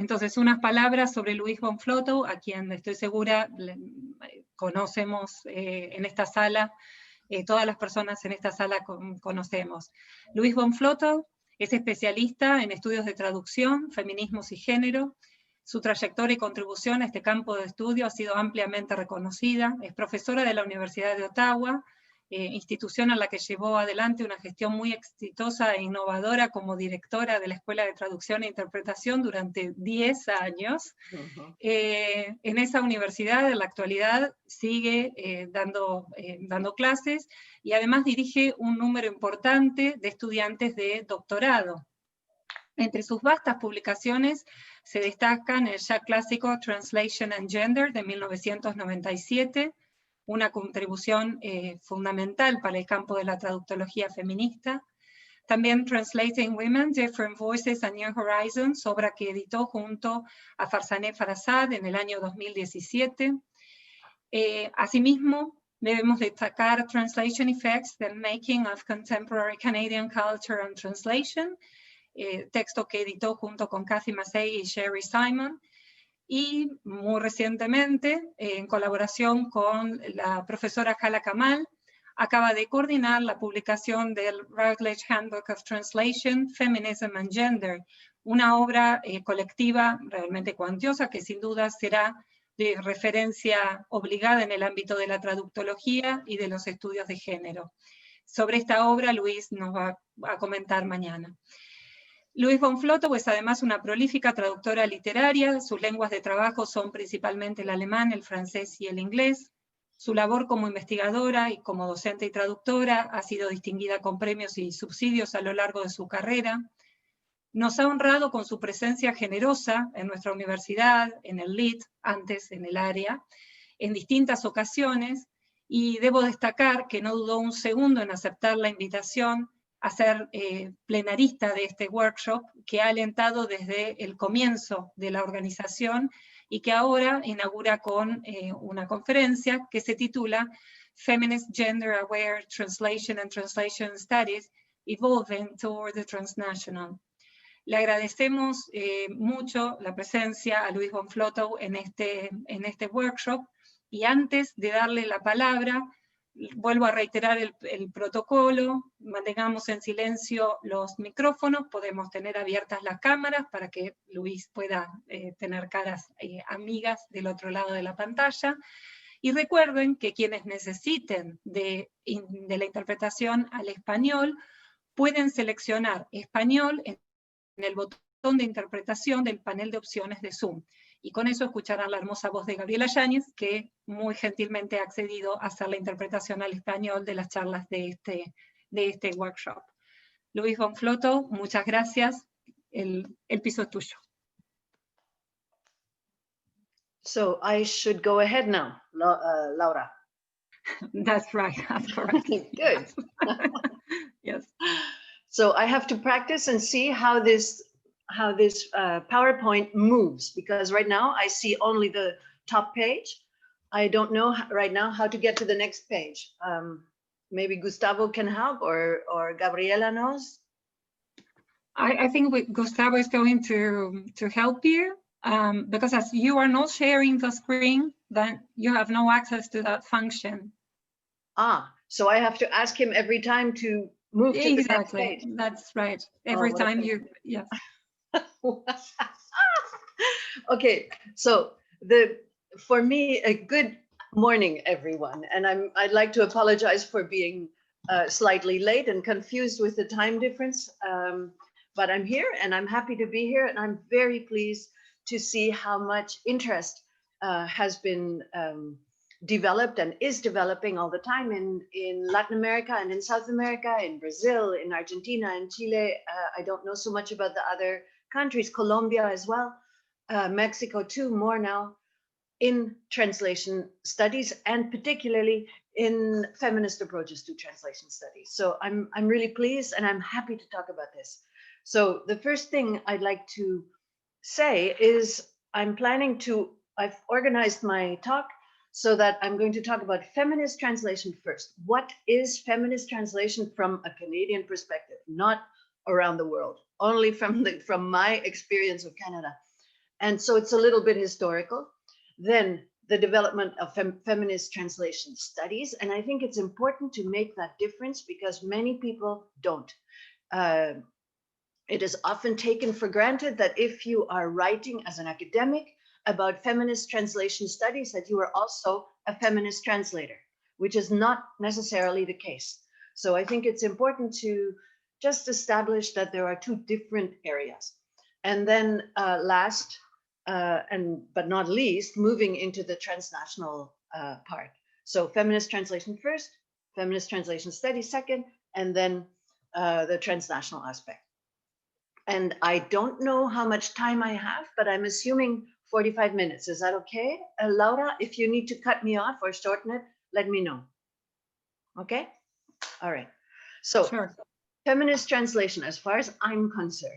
Entonces, unas palabras sobre Luise von Flotow, a quien estoy segura conocemos en esta sala, todas las personas en esta sala conocemos. Luise von Flotow es especialista en estudios de traducción, feminismos y género. Su trayectoria y contribución a este campo de estudio ha sido ampliamente reconocida. Es profesora de la Universidad de Ottawa, institución a la que llevó adelante una gestión muy exitosa e innovadora como directora de la Escuela de Traducción e Interpretación durante 10 años. En esa universidad, en la actualidad, sigue dando clases y además dirige un número importante de estudiantes de doctorado. Entre sus vastas publicaciones se destacan el ya clásico Translation and Gender de 1997, una contribución fundamental para el campo de la traductología feminista. También Translating Women, Different Voices and New Horizons, obra que editó junto a Farzaneh Farhad en el año 2017. Asimismo, debemos destacar Translation Effects, The Making of Contemporary Canadian Culture and Translation, texto que editó junto con Cathy Massey y Sherry Simon, y muy recientemente, en colaboración con la profesora Hala Kamal, acaba de coordinar la publicación del Routledge Handbook of Translation, Feminism and Gender, una obra colectiva realmente cuantiosa que sin duda será de referencia obligada en el ámbito de la traductología y de los estudios de género. Sobre esta obra, Luis nos va a comentar mañana. Luise von Flotow es además una prolífica traductora literaria. Sus lenguas de trabajo son principalmente el alemán, el francés y el inglés. Su labor como investigadora y como docente y traductora ha sido distinguida con premios y subsidios a lo largo de su carrera. Nos ha honrado con su presencia generosa en nuestra universidad, en el LIT, antes en el área, en distintas ocasiones, y debo destacar que no dudó un segundo en aceptar la invitación a ser plenarista de este workshop, que ha alentado desde el comienzo de la organización y que ahora inaugura con una conferencia que se titula Feminist Gender Aware Translation and Translation Studies, Evolving Toward the Transnational. Le agradecemos mucho la presencia a Luise von Flotow en este workshop, y antes de darle la palabra, vuelvo a reiterar el protocolo: mantengamos en silencio los micrófonos, podemos tener abiertas las cámaras para que Luis pueda tener caras amigas del otro lado de la pantalla, y recuerden que quienes necesiten de la interpretación al español pueden seleccionar español en el botón de interpretación del panel de opciones de Zoom. Y con eso escucharán la hermosa voz de Gabriela Yáñez, que muy gentilmente ha accedido a hacer la interpretación al español de las charlas de este workshop. Luise von Flotow, muchas gracias. El piso es tuyo. So I should go ahead now, Laura. That's right, that's correct. Good. Yes. So I have to practice and see how this PowerPoint moves, because right now I see only the top page. I don't know right now how to get to the next page. Maybe Gustavo can help, or Gabriela knows. I think Gustavo is going to help you, because as you are not sharing the screen, then you have no access to that function. Ah, so I have to ask him every time to move to the next page. That's right. Every time you, yes. Okay, so for me, a good morning, everyone, and I'd like to apologize for being slightly late and confused with the time difference, but I'm here and I'm happy to be here, and I'm very pleased to see how much interest has been developed and is developing all the time in Latin America and in South America, in Brazil, in Argentina, in Chile. I don't know so much about the other countries, Colombia as well, Mexico too, more now, in translation studies, and particularly in feminist approaches to translation studies. So I'm really pleased, and I'm happy to talk about this. So the first thing I'd like to say is I've organized my talk so that I'm going to talk about feminist translation first. What is feminist translation from a Canadian perspective, not around the world, only from my experience of Canada. And so it's a little bit historical. Then the development of feminist translation studies. And I think it's important to make that difference because many people don't. It is often taken for granted that if you are writing as an academic about feminist translation studies, that you are also a feminist translator, which is not necessarily the case. So I think it's important to just establish that there are two different areas. And then last, but not least, moving into the transnational part. So feminist translation first, feminist translation studies second, and then the transnational aspect. And I don't know how much time I have, but I'm assuming 45 minutes. Is that okay? Laura, if you need to cut me off or shorten it, let me know. Okay? All right. So sure. Feminist translation, as far as I'm concerned,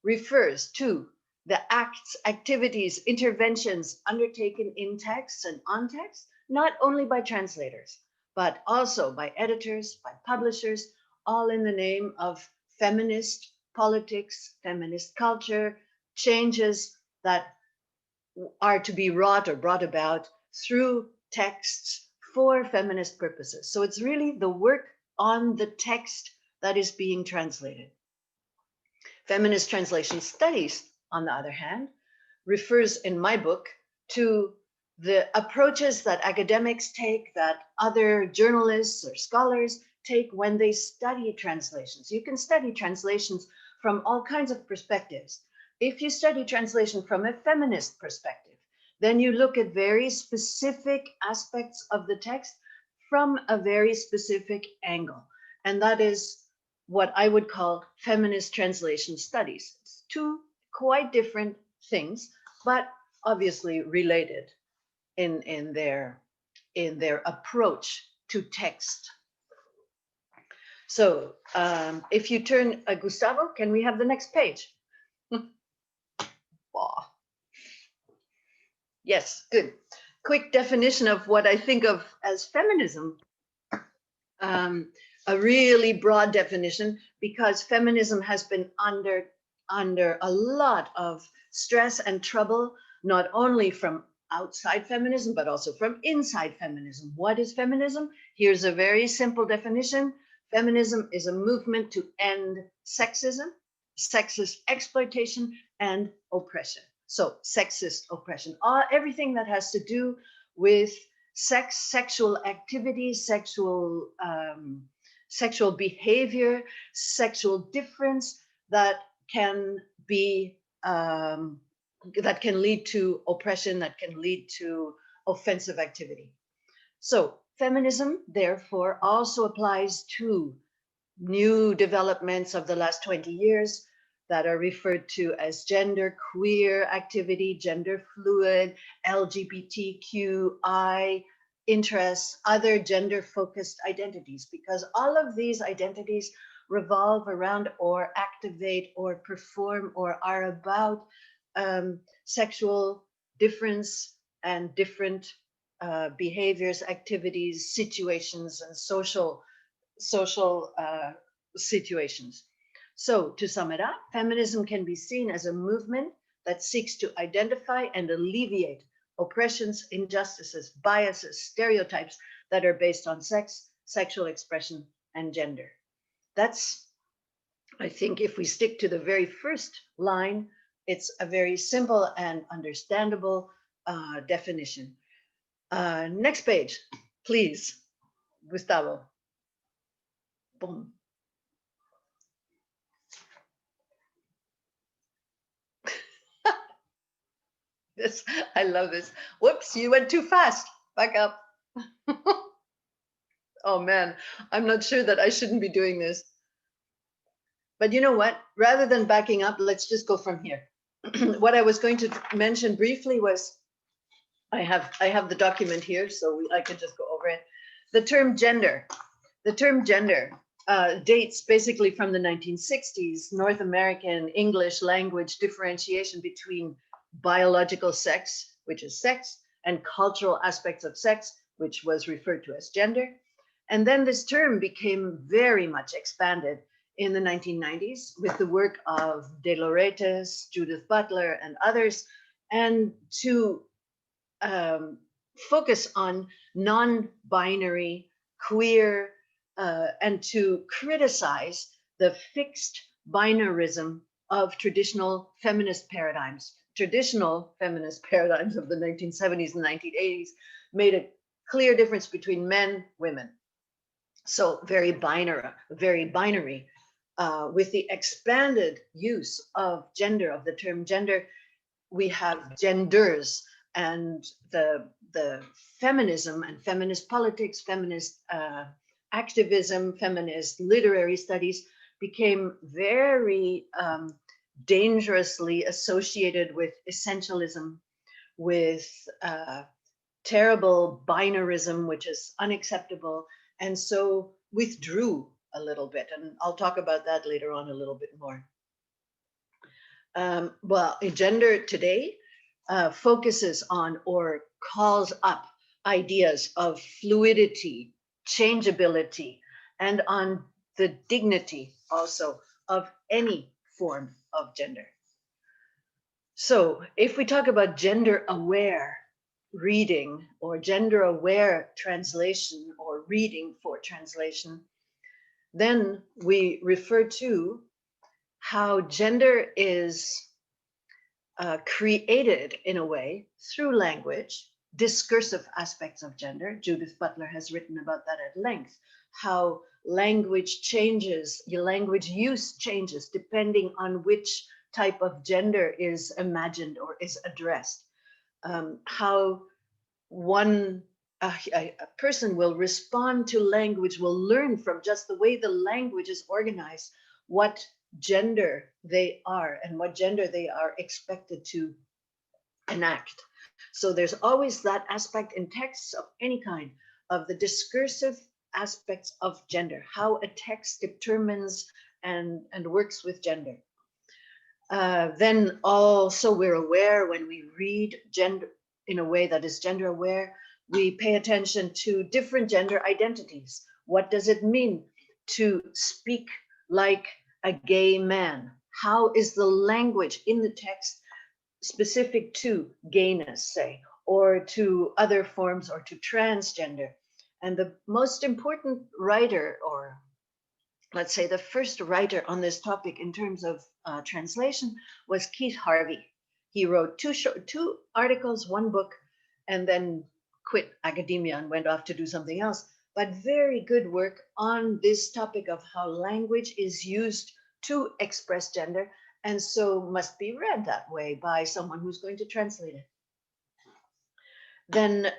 refers to the acts, activities, interventions undertaken in text and on text, not only by translators, but also by editors, by publishers, all in the name of feminist politics, feminist culture, changes that are to be wrought or brought about through texts for feminist purposes. So it's really the work on the text that is being translated. Feminist translation studies, on the other hand, refers in my book to the approaches that academics take, that other journalists or scholars take when they study translations. You can study translations from all kinds of perspectives. If you study translation from a feminist perspective, then you look at very specific aspects of the text from a very specific angle. And that is what I would call feminist translation studies. It's two quite different things, but obviously related in their approach to text. So if you turn, Gustavo, can we have the next page? Oh. Yes, good. Quick definition of what I think of as feminism. A really broad definition, because feminism has been under a lot of stress and trouble, not only from outside feminism, but also from inside feminism. What is feminism? Here's a very simple definition. Feminism is a movement to end sexism, sexist exploitation, and oppression. So sexist oppression, everything that has to do with sex, sexual activity, sexual behavior, sexual difference that can be that can lead to oppression, that can lead to offensive activity. So feminism, therefore, also applies to new developments of the last 20 years that are referred to as gender queer activity, gender fluid, LGBTQI interests, other gender-focused identities, because all of these identities revolve around or activate or perform or are about sexual difference and different behaviors, activities, situations, and social situations. So to sum it up, feminism can be seen as a movement that seeks to identify and alleviate oppressions, injustices, biases, stereotypes that are based on sex, sexual expression, and gender. That's, I think, if we stick to the very first line, it's a very simple and understandable definition. Next page, please, Gustavo. Boom. This, I love this. Whoops, you went too fast. Back up. Oh man, I'm not sure that I shouldn't be doing this. But you know what? Rather than backing up, let's just go from here. What I was going to mention briefly was, I have the document here, so I could just go over it. The term gender. The term gender dates basically from the 1960s, North American English language differentiation between biological sex, which is sex, and cultural aspects of sex, which was referred to as gender. And then this term became very much expanded in the 1990s with the work of De Lauretis, Judith Butler, and others and to focus on non-binary, queer, and to criticize the fixed binarism of traditional feminist paradigms. Traditional feminist paradigms of the 1970s and 1980s made a clear difference between men, women. So very binary. With the expanded use of gender, of the term gender, we have genders, and the feminism and feminist politics, feminist activism, feminist literary studies became very dangerously associated with essentialism, with terrible binarism, which is unacceptable, and so withdrew a little bit. And I'll talk about that later on a little bit more. Well, gender today focuses on or calls up ideas of fluidity, changeability, and on the dignity also of any form of gender. So if we talk about gender aware reading or gender aware translation or reading for translation, then we refer to how gender is created in a way through language, discursive aspects of gender. Judith Butler has written about that at length, how language changes, your language use changes depending on which type of gender is imagined or is addressed. How a person will respond to language, will learn from just the way the language is organized, what gender they are and what gender they are expected to enact. So there's always that aspect in texts of any kind, of the discursive aspects of gender, how a text determines and works with gender. Then also we're aware when we read gender in a way that is gender aware, we pay attention to different gender identities. What does it mean to speak like a gay man? How is the language in the text specific to gayness, say, or to other forms, or to transgender? And the most important writer, or let's say the first writer on this topic in terms of translation, was Keith Harvey. He wrote two articles, one book, and then quit academia and went off to do something else. But very good work on this topic of how language is used to express gender, and so must be read that way by someone who's going to translate it. Then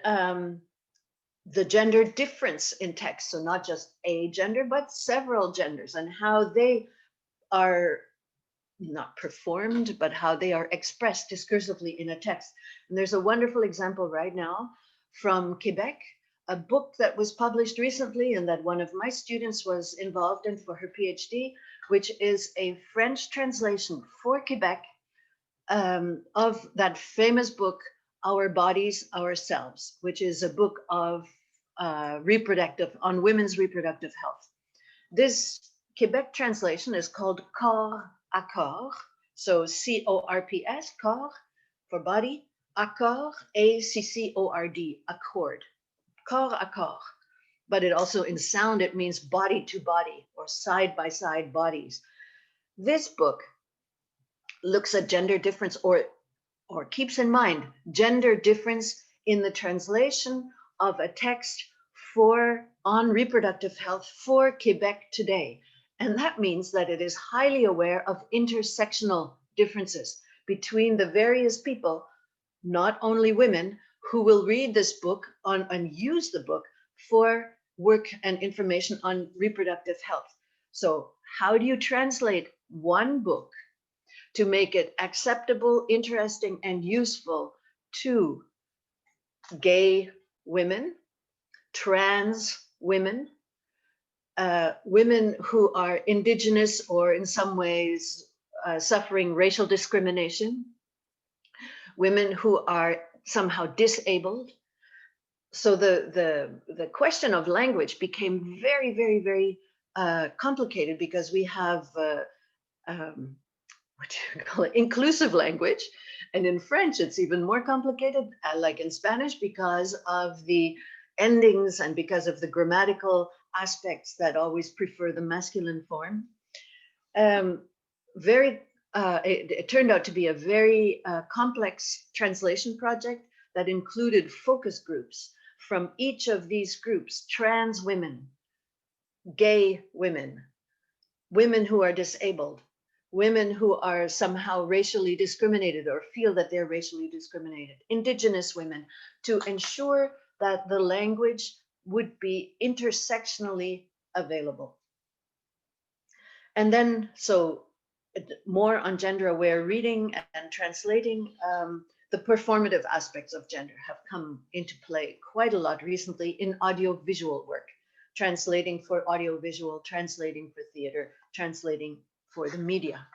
the gender difference in text, so not just a gender, but several genders, and how they are not performed, but how they are expressed discursively in a text. And there's a wonderful example right now from Quebec, a book that was published recently and that one of my students was involved in for her PhD, which is a French translation for Quebec of that famous book, Our Bodies, Ourselves, which is a book of on women's reproductive health. This Quebec translation is called Corps à Corps, so C-O-R-P-S, corps for body, accord, A-C-C-O-R-D, accord, corps à corps. But it also in sound, it means body to body or side by side bodies. This book looks at gender difference or keeps in mind gender difference in the translation of a text on reproductive health for Quebec today. And that means that it is highly aware of intersectional differences between the various people, not only women, who will read this book and use the book for work and information on reproductive health. So how do you translate one book to make it acceptable, interesting, and useful to gay women, trans women, women who are indigenous or in some ways suffering racial discrimination, women who are somehow disabled? So the question of language became very, very, very complicated because we have what do you call it, inclusive language, And in French, it's even more complicated, like in Spanish, because of the endings and because of the grammatical aspects that always prefer the masculine form. It turned out to be a very complex translation project that included focus groups from each of these groups: trans women, gay women, women who are disabled, women who are somehow racially discriminated or feel that they're racially discriminated, indigenous women, to ensure that the language would be intersectionally available. And then, so more on gender-aware reading and translating, the performative aspects of gender have come into play quite a lot recently in audiovisual work, translating for audiovisual, translating for theater, translating for the media.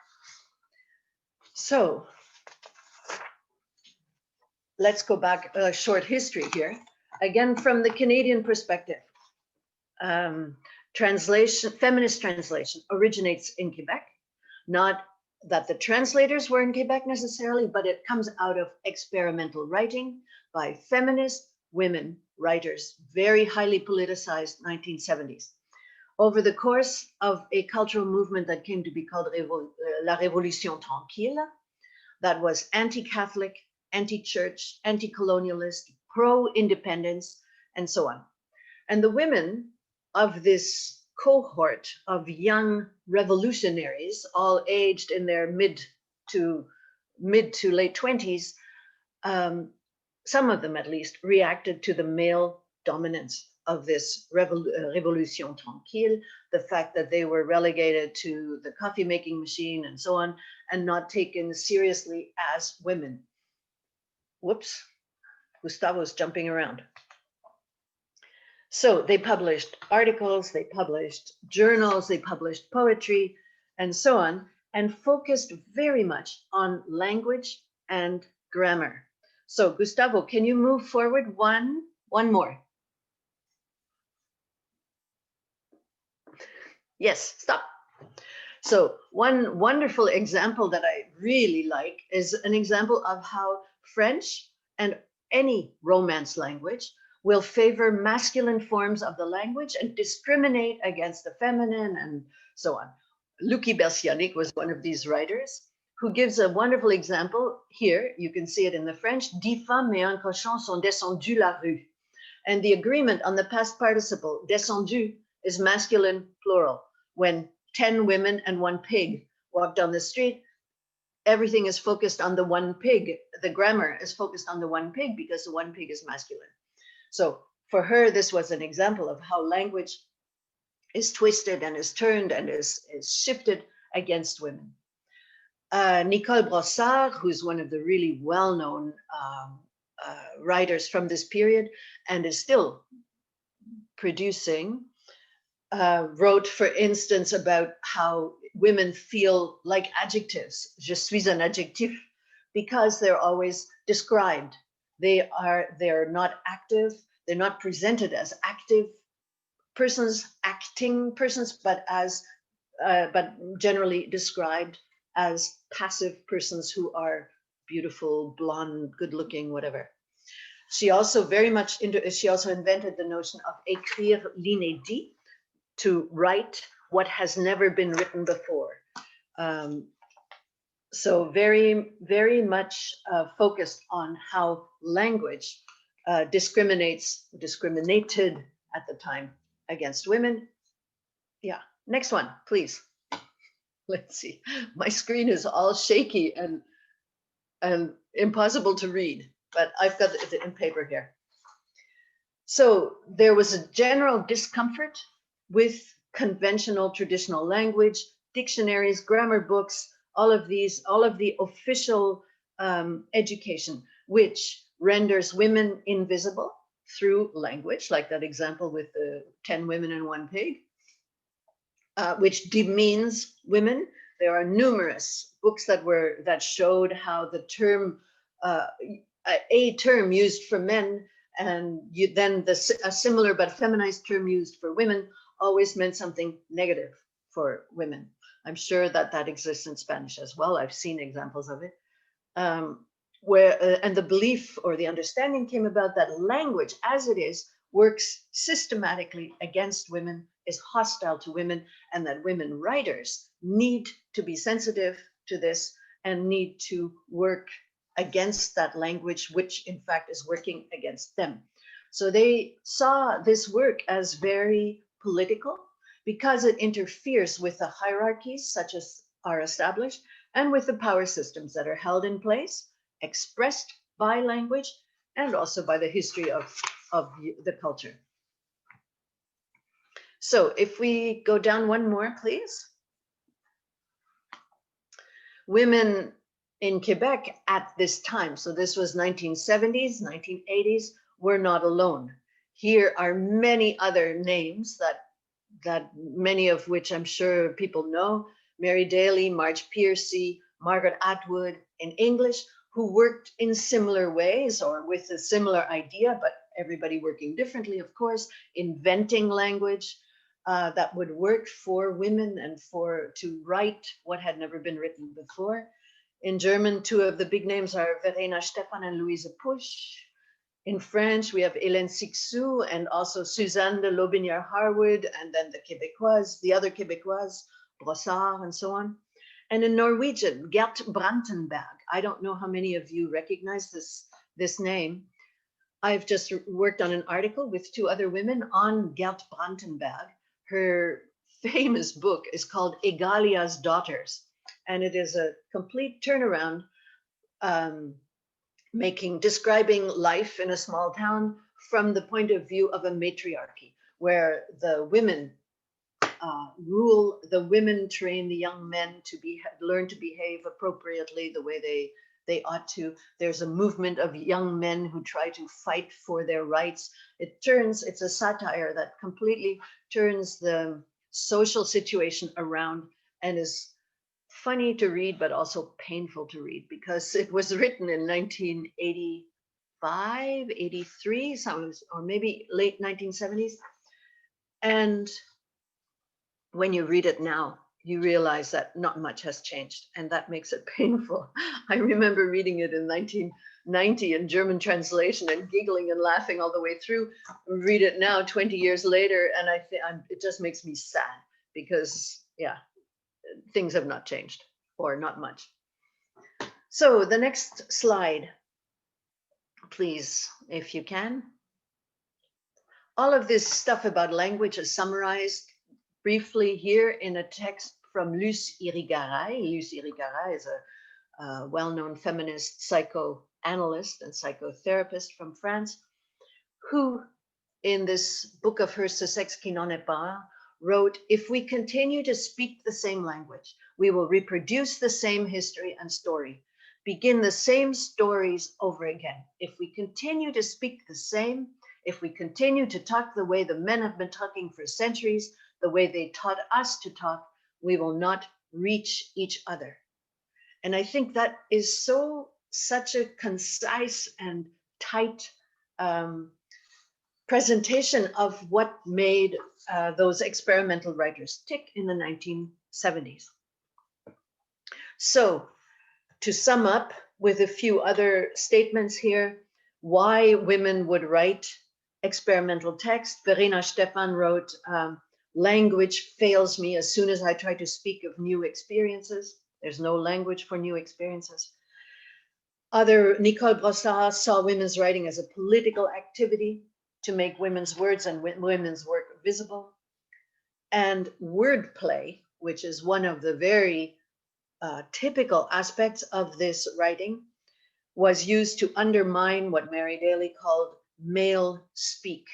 So let's go back a short history here. Again, from the Canadian perspective, feminist translation originates in Quebec. Not that the translators were in Quebec necessarily, but it comes out of experimental writing by feminist women writers, very highly politicized 1970s. Over the course of a cultural movement that came to be called La Révolution Tranquille, that was anti-Catholic, anti-church, anti-colonialist, pro-independence, and so on. And the women of this cohort of young revolutionaries, all aged in their mid to late 20s, some of them at least reacted to the male dominance of this Révolution Tranquille, the fact that they were relegated to the coffee making machine and so on, and not taken seriously as women. Whoops, Gustavo's jumping around. So they published articles, they published journals, they published poetry, and so on, and focused very much on language and grammar. So Gustavo, can you move forward one more? Yes, stop. So one wonderful example that I really like is an example of how French and any Romance language will favor masculine forms of the language and discriminate against the feminine and so on. Lucie Bersianic was one of these writers who gives a wonderful example here. You can see it in the French. 10 femmes et un cochon sont descendues la rue. And the agreement on the past participle, descendu, is masculine plural. When 10 women and 1 pig walk down the street, everything is focused on the 1 pig. The grammar is focused on the 1 pig because the 1 pig is masculine. So for her, this was an example of how language is twisted and is turned and is shifted against women. Nicole Brossard, who's one of the really well-known writers from this period and is still producing, wrote, for instance, about how women feel like adjectives. Je suis un adjectif, because they're always described. They're not active. They're not presented as active persons, acting persons, but generally described as passive persons who are beautiful, blonde, good-looking, whatever. She also she also invented the notion of écrire l'inédit, to write what has never been written before. So very, very much focused on how language discriminated at the time against women. Yeah, next one, please. Let's see, my screen is all shaky and impossible to read, but I've got it in paper here. So there was a general discomfort with conventional traditional language, dictionaries, grammar books, all of the official education, which renders women invisible through language, like that example with the 10 women and 1 pig, which demeans women. There are numerous books that showed how the term, a term used for men, and a similar but feminized term used for women always meant something negative for women. I'm sure that exists in Spanish as well. I've seen examples of it. where and the belief or the understanding came about that language as it is works systematically against women, is hostile to women, and that women writers need to be sensitive to this and need to work against that language, which in fact is working against them. So they saw this work as very political because it interferes with the hierarchies such as are established and with the power systems that are held in place, expressed by language and also by the history of the culture. So if we go down one more, please. Women in Quebec at this time, so this was 1970s, 1980s, were not alone. Here are many other names that many of which I'm sure people know: Mary Daly, Marge Piercy, Margaret Atwood in English, who worked in similar ways or with a similar idea, but everybody working differently, of course, inventing language that would work for women and to write what had never been written before. In German, two of the big names are Verena Stephan and Louise Pusch. In French, we have Hélène Sixou and also Suzanne de Lotbinière-Harwood, and then the other Québécoises, Brossard and so on. And in Norwegian, Gert Brantenberg. I don't know how many of you recognize this name. I've just worked on an article with two other women on Gert Brantenberg. Her famous book is called Egalia's Daughters, and it is a complete turnaround describing life in a small town from the point of view of a matriarchy, where the women rule, the women train the young men to learn to behave appropriately the way they ought to. There's a movement of young men who try to fight for their rights. It's a satire that completely turns the social situation around and is funny to read, but also painful to read because it was written in 1985, 83, or maybe late 1970s. And when you read it now, you realize that not much has changed, and that makes it painful. I remember reading it in 1990 in German translation and giggling and laughing all the way through. Read it now, 20 years later, and it just makes me sad because, yeah, things have not changed, or not much. So the next slide, please, if you can. All of this stuff about language is summarized briefly here in a text from Luise Irigaray. Luise Irigaray is a well-known feminist psychoanalyst and psychotherapist from France, who in this book of hers, Ce sexe qui n'en est pas un, wrote, if we continue to speak the same language, we will reproduce the same history and story, begin the same stories over again. If we continue to speak the same, if we continue to talk the way the men have been talking for centuries, the way they taught us to talk, we will not reach each other. And I think that is such a concise and tight presentation of what made those experimental writers tick in the 1970s. So to sum up with a few other statements here, why women would write experimental text. Verena Stephan wrote, language fails me as soon as I try to speak of new experiences. There's no language for new experiences. Nicole Brossard saw women's writing as a political activity to make women's words and women's work visible. And wordplay, which is one of the very typical aspects of this writing, was used to undermine what Mary Daly called male speak.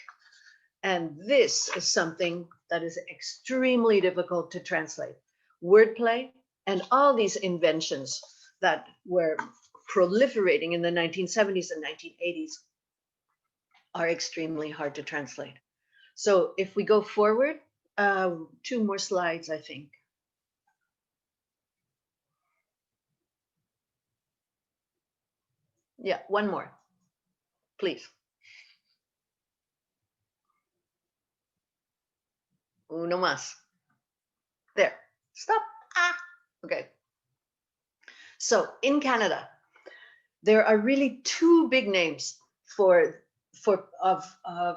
And this is something that is extremely difficult to translate. Wordplay and all these inventions that were proliferating in the 1970s and 1980s are extremely hard to translate. So if we go forward, 2 more slides, I think. Yeah, 1 more, please. Uno más. There, stop. Okay. So in Canada, there are really two big names of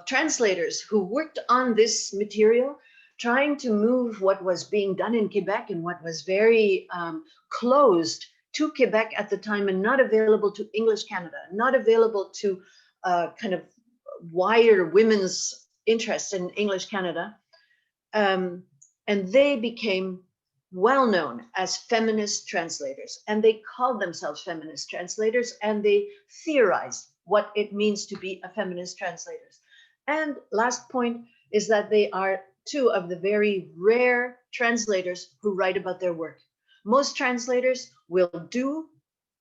translators who worked on this material, trying to move what was being done in Quebec and what was very closed to Quebec at the time and not available to English Canada, not available to kind of wider women's interest in English Canada. And they became well known as feminist translators, and they called themselves feminist translators, and they theorized what it means to be a feminist translator. And last point is that they are two of the very rare translators who write about their work. Most translators will do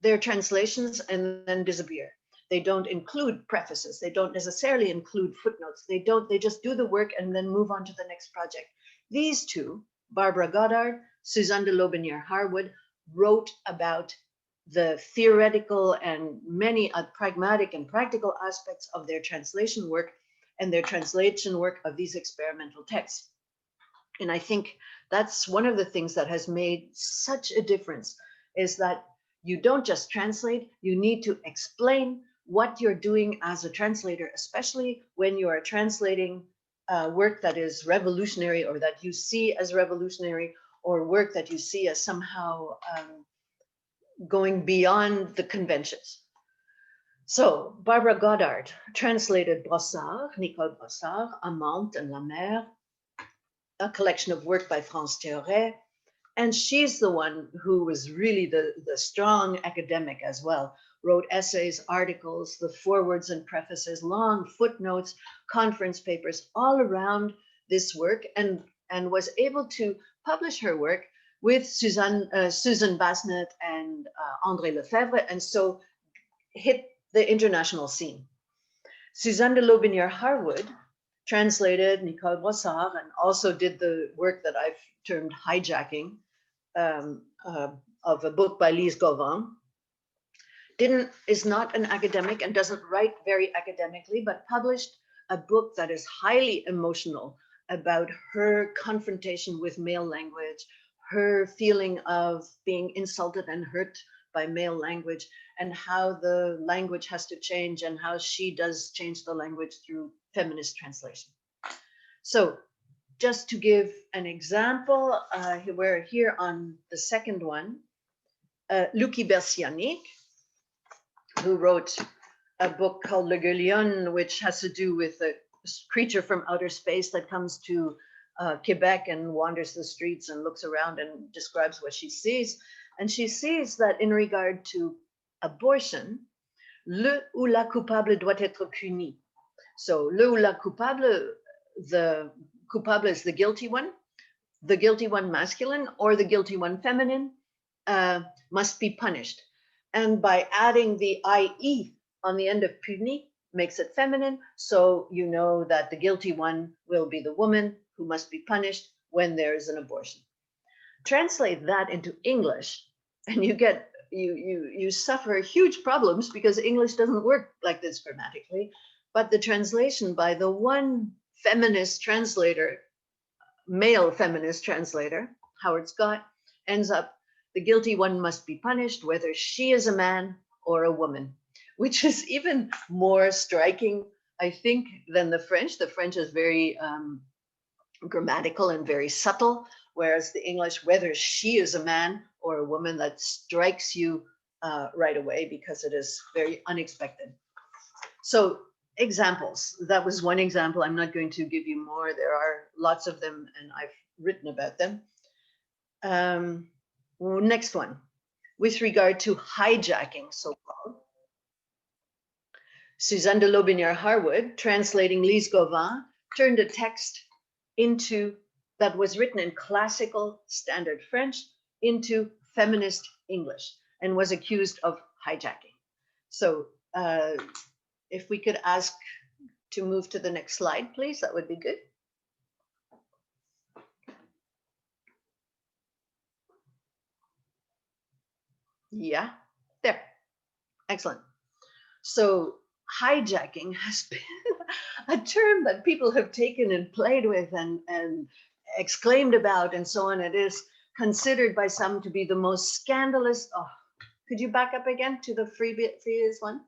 their translations and then disappear. They don't include prefaces. They don't necessarily include footnotes. They just do the work and then move on to the next project. These two, Barbara Goddard, Suzanne de Lotbinière-Harwood, wrote about the theoretical and many pragmatic and practical aspects of their translation work and their translation work of these experimental texts. And I think that's one of the things that has made such a difference, is that you don't just translate, you need to explain what you're doing as a translator, especially when you are translating work that is revolutionary or that you see as revolutionary, or work that you see as somehow going beyond the conventions. So Barbara Goddard translated Brossard, Nicole Brossard, Amante and La Mer, a collection of work by France Théoret. And she's the one who was really the strong academic as well, wrote essays, articles, the forewords and prefaces, long footnotes, conference papers, all around this work, and was able to publish her work with Susan Basnet and André Lefebvre, and so hit the international scene. Suzanne de Lotbinière-Harwood translated Nicole Brossard and also did the work that I've termed hijacking of a book by Lise Gauvin. Is not an academic and doesn't write very academically, but published a book that is highly emotional about her confrontation with male language, her feeling of being insulted and hurt by male language, and how the language has to change and how she does change the language through feminist translation. So just to give an example, we're here on the second one, Luki Bersianik, who wrote a book called Le Gueulionne, which has to do with a creature from outer space that comes to Quebec and wanders the streets and looks around and describes what she sees. And she sees that in regard to abortion, le ou la coupable doit être puni. So le ou la coupable, the coupable is the guilty one masculine or the guilty one feminine, must be punished. And by adding the IE on the end of puni makes it feminine. So you know that the guilty one will be the woman who must be punished when there is an abortion. Translate that into English and you suffer huge problems because English doesn't work like this grammatically. But the translation by the one feminist translator, male feminist translator, Howard Scott, ends up, the guilty one must be punished, whether she is a man or a woman, which is even more striking, I think, than the French. The French is very grammatical and very subtle, whereas the English, whether she is a man or a woman, that strikes you right away because it is very unexpected. So examples, that was one example. I'm not going to give you more. There are lots of them and I've written about them. Next one, with regard to hijacking, so-called. Suzanne de Lotbinière-Harwood, translating Lise Gauvin, turned a text that was written in classical standard French into feminist English and was accused of hijacking. So if we could ask to move to the next slide, please, that would be good. Yeah, there. Excellent. So hijacking has been a term that people have taken and played with and exclaimed about and so on. It is considered by some to be the most scandalous. Oh, Could you back up again to the previous one?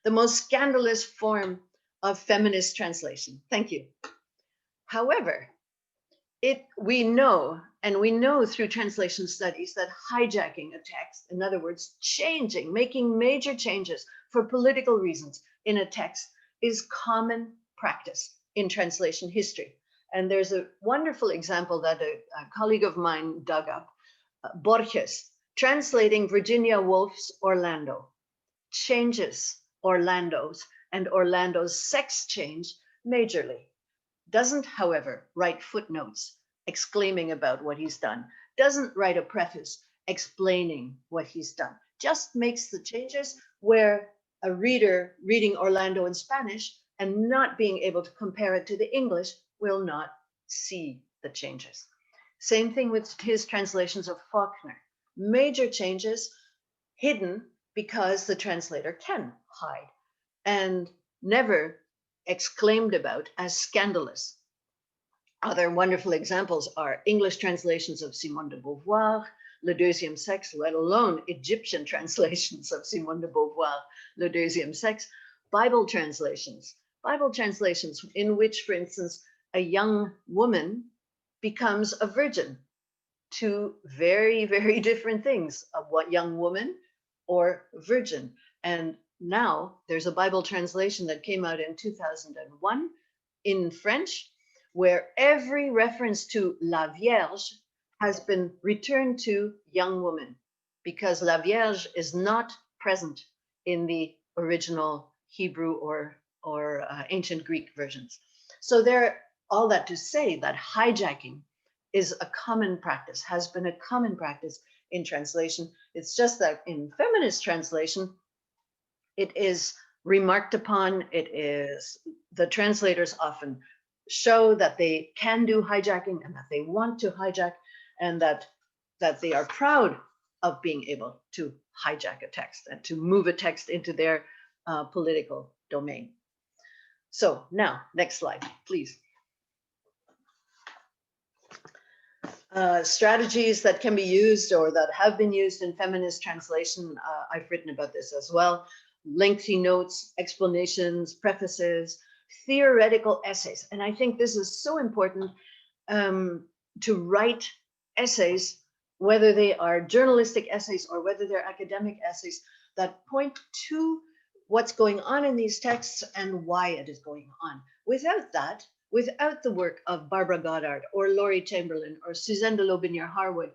The most scandalous form of feminist translation. Thank you. However, we know through translation studies that hijacking a text, in other words, making major changes for political reasons in a text, is common practice in translation history. And there's a wonderful example that a colleague of mine dug up, Borges, translating Virginia Woolf's Orlando, changes Orlando's sex change majorly. Doesn't, however, write footnotes exclaiming about what he's done, doesn't write a preface explaining what he's done, just makes the changes where a reader reading Orlando in Spanish and not being able to compare it to the English will not see the changes. Same thing with his translations of Faulkner. Major changes hidden because the translator can hide and never exclaimed about as scandalous. Other wonderful examples are English translations of Simone de Beauvoir, Le Deuxième Sexe, let alone Egyptian translations of Simone de Beauvoir, Le Deuxième Sexe, Bible translations in which, for instance, a young woman becomes a virgin. Two very, very different things, a young woman or virgin. And now there's a Bible translation that came out in 2001 in French, where every reference to La Vierge has been returned to young woman, because La Vierge is not present in the original Hebrew or ancient Greek versions. So all that to say that hijacking is a common practice, has been a common practice in translation. It's just that in feminist translation, it is remarked upon, the translators often show that they can do hijacking and that they want to hijack, and that they are proud of being able to hijack a text and to move a text into their political domain. So now, next slide, please. Strategies that can be used or that have been used in feminist translation, I've written about this as well. Lengthy notes, explanations, prefaces, theoretical essays. And I think this is so important to write essays, whether they are journalistic essays or whether they're academic essays, that point to what's going on in these texts and why it is going on. Without that, without the work of Barbara Goddard or Laurie Chamberlain or Suzanne de Lotbinière-Harwood,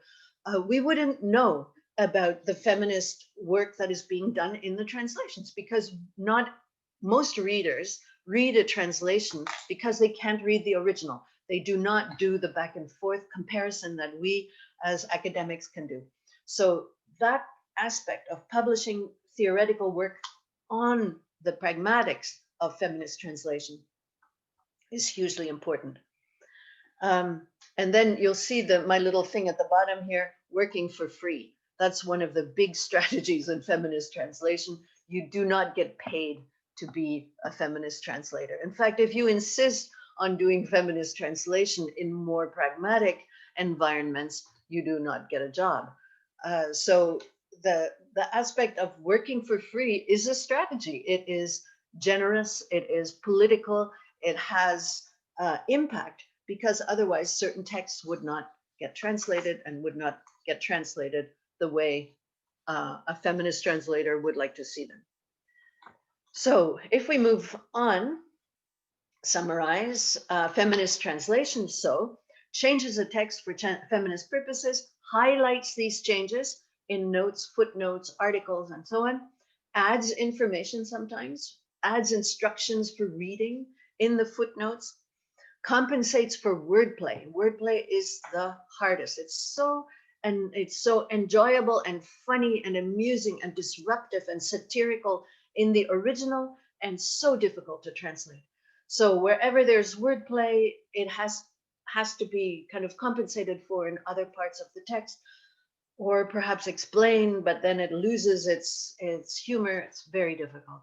we wouldn't know about the feminist work that is being done in the translations, because not most readers read a translation because they can't read the original. They do not do the back and forth comparison that we as academics can do. So that aspect of publishing theoretical work on the pragmatics of feminist translation is hugely important. And then you'll see my little thing at the bottom here, working for free. That's one of the big strategies in feminist translation. You do not get paid to be a feminist translator. In fact, if you insist on doing feminist translation in more pragmatic environments, you do not get a job. So the aspect of working for free is a strategy. It is generous, it is political, it has impact, because otherwise certain texts would not get translated and would not get translated the way a feminist translator would like to see them. So if we move on, summarize feminist translation. So changes a text for feminist purposes, highlights these changes in notes, footnotes, articles, and so on, adds information sometimes, adds instructions for reading in the footnotes, compensates for wordplay. Wordplay is the hardest. It's so enjoyable and funny and amusing and disruptive and satirical in the original, and so difficult to translate. So wherever there's wordplay, it has to be kind of compensated for in other parts of the text, or perhaps explained, but then it loses its humor. It's very difficult.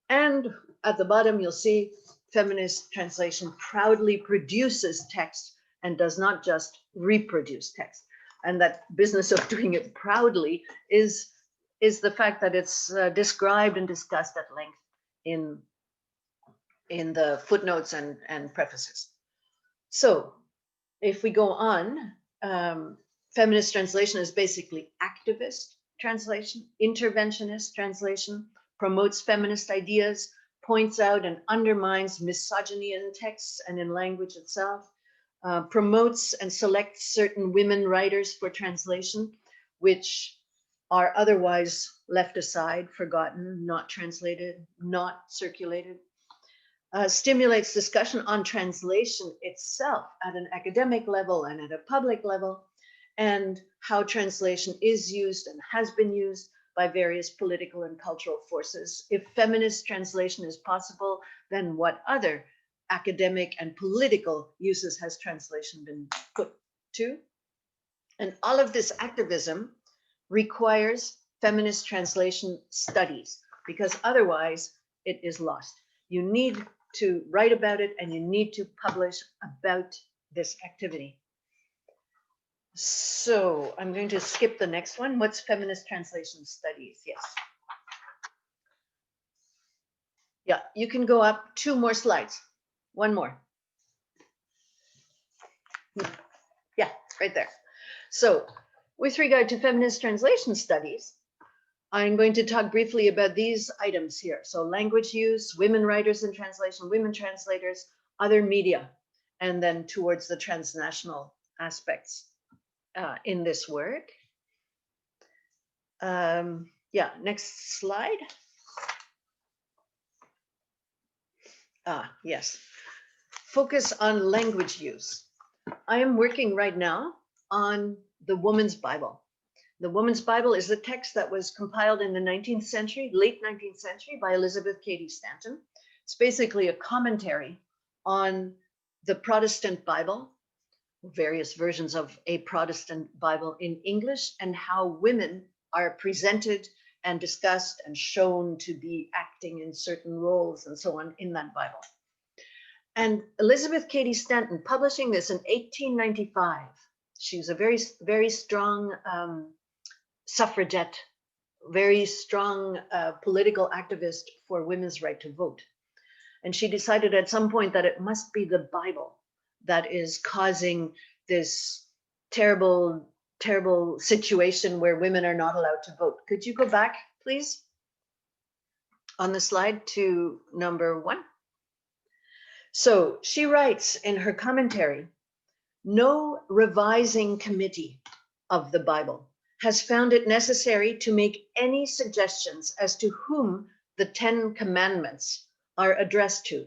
And at the bottom, you'll see feminist translation proudly produces text and does not just reproduce text. And that business of doing it proudly is is the fact that it's described and discussed at length in the footnotes and prefaces. So if we go on, feminist translation is basically activist translation, interventionist translation, promotes feminist ideas, points out and undermines misogyny in texts and in language itself, promotes and selects certain women writers for translation, which are otherwise left aside, forgotten, not translated, not circulated. Stimulates discussion on translation itself at an academic level and at a public level, and how translation is used and has been used by various political and cultural forces. If feminist translation is possible, then what other academic and political uses has translation been put to? And all of this activism requires feminist translation studies, because otherwise it is lost. You need to write about it and you need to publish about this activity. So I'm going to skip the next one. What's feminist translation studies? Yes. Yeah, you can go up 2 more slides. 1 more. Yeah, right there. So with regard to feminist translation studies, I'm going to talk briefly about these items here. So language use, women writers in translation, women translators, other media, and then towards the transnational aspects in this work. Yeah, next slide. Yes. Focus on language use. I am working right now on the Woman's Bible. The Woman's Bible is a text that was compiled in the 19th century, late 19th century, by Elizabeth Cady Stanton. It's basically a commentary on the Protestant Bible, various versions of a Protestant Bible in English, and how women are presented and discussed and shown to be acting in certain roles and so on in that Bible. And Elizabeth Cady Stanton, publishing this in 1895, she's a very, very strong suffragette, very strong political activist for women's right to vote. And she decided at some point that it must be the Bible that is causing this terrible, terrible situation where women are not allowed to vote. Could you go back, please, on the slide to number 1? So she writes in her commentary, no revising committee of the Bible has found it necessary to make any suggestions as to whom the 10 commandments are addressed to.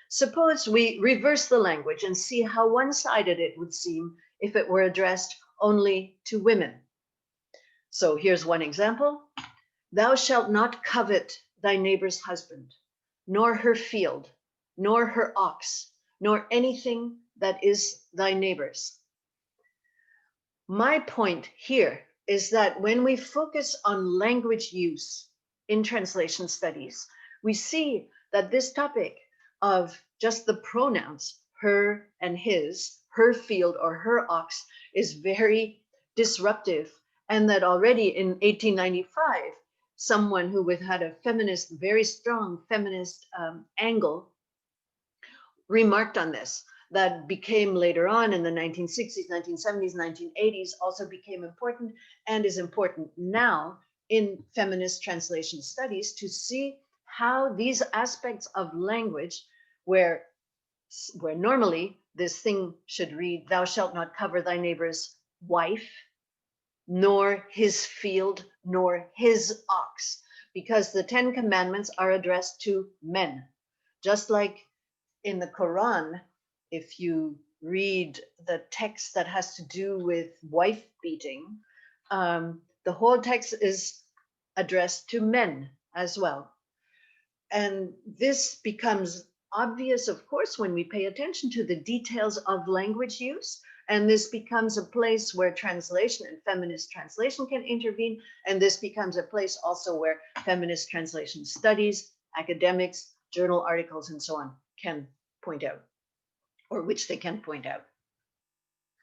Suppose we reverse the language and see how one-sided it would seem if it were addressed only to women. So here's one example. Thou shalt not covet thy neighbor's husband, nor her field, nor her ox, nor anything that is thy neighbor's. My point here is that when we focus on language use in translation studies, we see that this topic of just the pronouns, her and his, her field or her ox, is very disruptive, and that already in 1895, someone who had a feminist, very strong feminist angle remarked on this. That became later on in the 1960s, 1970s, 1980s, also became important and is important now in feminist translation studies to see how these aspects of language, where normally this thing should read, thou shalt not cover thy neighbor's wife, nor his field, nor his ox, because the 10 commandments are addressed to men. Just like in the Quran, if you read the text that has to do with wife beating, the whole text is addressed to men as well. And this becomes obvious, of course, when we pay attention to the details of language use. And this becomes a place where translation and feminist translation can intervene. And this becomes a place also where feminist translation studies, academics, journal articles, and so on can point out, or which they can point out.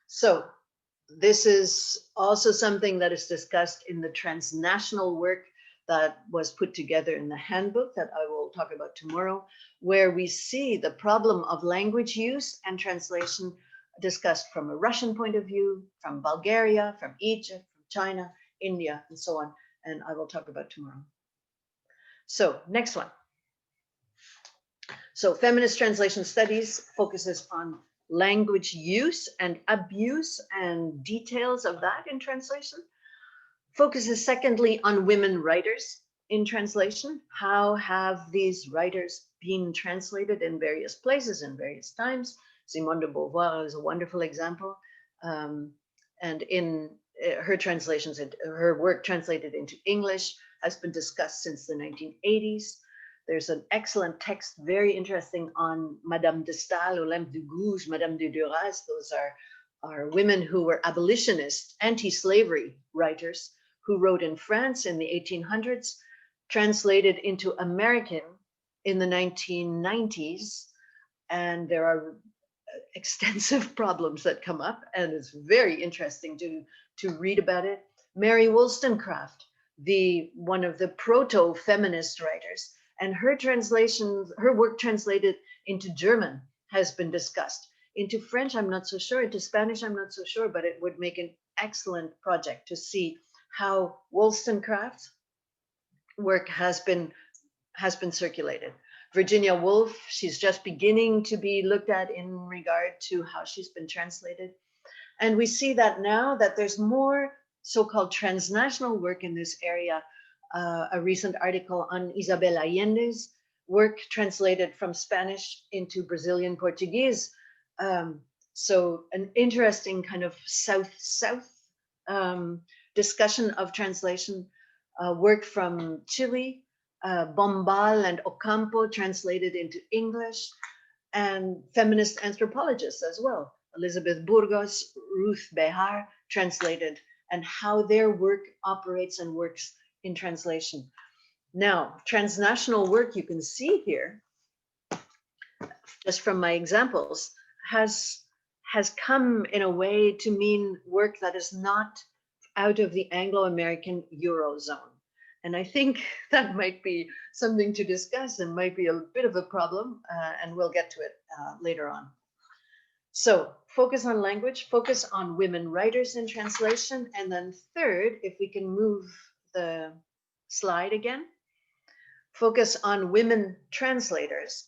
So this is also something that is discussed in the transnational work that was put together in the handbook that I will talk about tomorrow, where we see the problem of language use and translation discussed from a Russian point of view, from Bulgaria, from Egypt, from China, India, and so on. And I will talk about tomorrow. So next one. So feminist translation studies focuses on language use and abuse and details of that in translation. Focuses secondly on women writers in translation. How have these writers been translated in various places in various times? Simone de Beauvoir is a wonderful example. And in her translations, her work translated into English has been discussed since the 1980s. There's an excellent text, very interesting, on Madame de Staël, Olympe de Gouges, Madame de Duras. Those are women who were abolitionist, anti-slavery writers who wrote in France in the 1800s, translated into American in the 1990s. And there are extensive problems that come up, and it's very interesting to read about it. Mary Wollstonecraft, one of the proto-feminist writers, and her translations, her work translated into German has been discussed. Into French, I'm not so sure. Into Spanish, I'm not so sure, but it would make an excellent project to see how Wollstonecraft's work has been circulated. Virginia Woolf, she's just beginning to be looked at in regard to how she's been translated. And we see that now that there's more so-called transnational work in this area. A recent article on Isabel Allende's work translated from Spanish into Brazilian Portuguese. So an interesting kind of South-South discussion of translation. Work from Chile, Bombal and Ocampo translated into English, and feminist anthropologists as well. Elizabeth Burgos, Ruth Behar translated, and how their work operates and works in translation. Now, transnational work, you can see here, just from my examples, has come in a way to mean work that is not out of the Anglo-American Eurozone. And I think that might be something to discuss and might be a bit of a problem, and we'll get to it later on. So focus on language, focus on women writers in translation, and then third, if we can move the slide again, focus on women translators.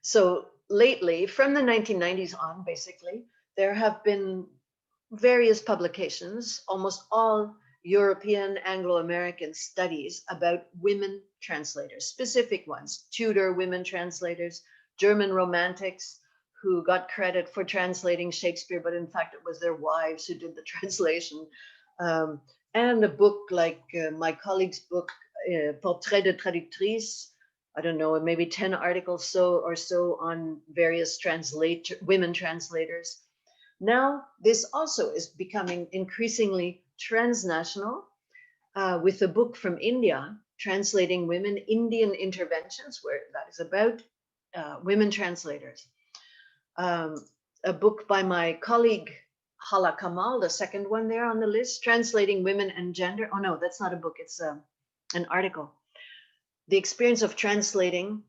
So lately, from the 1990s on, basically, there have been various publications, almost all European Anglo-American studies about women translators, specific ones, Tudor women translators, German romantics who got credit for translating Shakespeare, but in fact it was their wives who did the translation. And a book like my colleague's book, Portrait de Traductrice, I don't know, maybe 10 articles or so on various women translators. Now, this also is becoming increasingly transnational, with a book from India, Translating Women, Indian Interventions, where that is about women translators. A book by my colleague, Hala Kamal, the second one there on the list, Translating Women and Gender. Oh no, that's not a book, it's an article. The experience of translating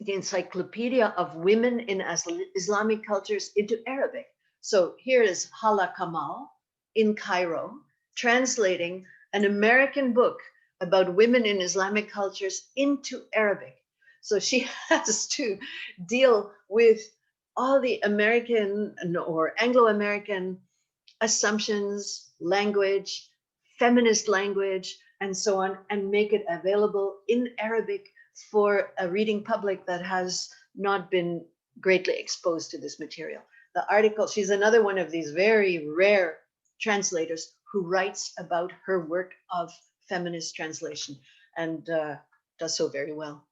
the Encyclopedia of Women in Islamic Cultures into Arabic. So here is Hala Kamal in Cairo, translating an American book about women in Islamic cultures into Arabic. So she has to deal with all the American or Anglo-American assumptions, language, feminist language, and so on, and make it available in Arabic for a reading public that has not been greatly exposed to this material. The article, she's another one of these very rare translators who writes about her work of feminist translation and does so very well.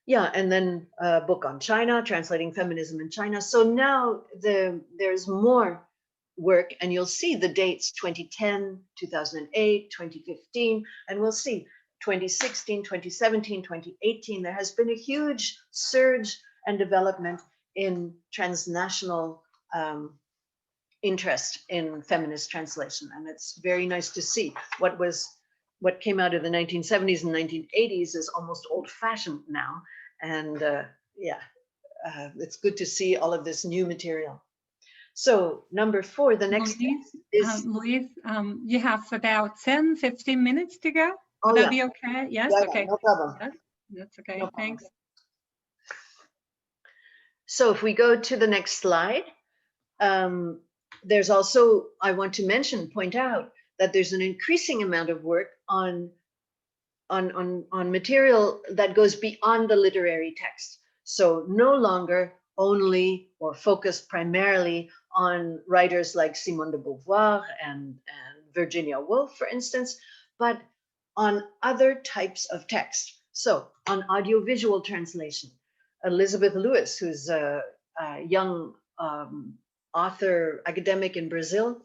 Yeah, and then a book on China, Translating Feminism in China. So now there's more work, and you'll see the dates 2010, 2008, 2015, and we'll see 2016, 2017, 2018. There has been a huge surge and development in transnational interest in feminist translation. And it's very nice to see what came out of the 1970s and 1980s is almost old-fashioned now. And it's good to see all of this new material. So number 4, the next is Luise, you have about 10-15 minutes to go. Would that be okay? Yes. Yeah, okay. No problem. Yes, that's okay. No Thanks. So if we go to the next slide, there's also, I want to point out that there's an increasing amount of work on material that goes beyond the literary text. So no longer only or focused primarily on writers like Simone de Beauvoir and Virginia Woolf, for instance, but on other types of text. So on audiovisual translation, Elizabeth Lewis, who's a young author, academic in Brazil,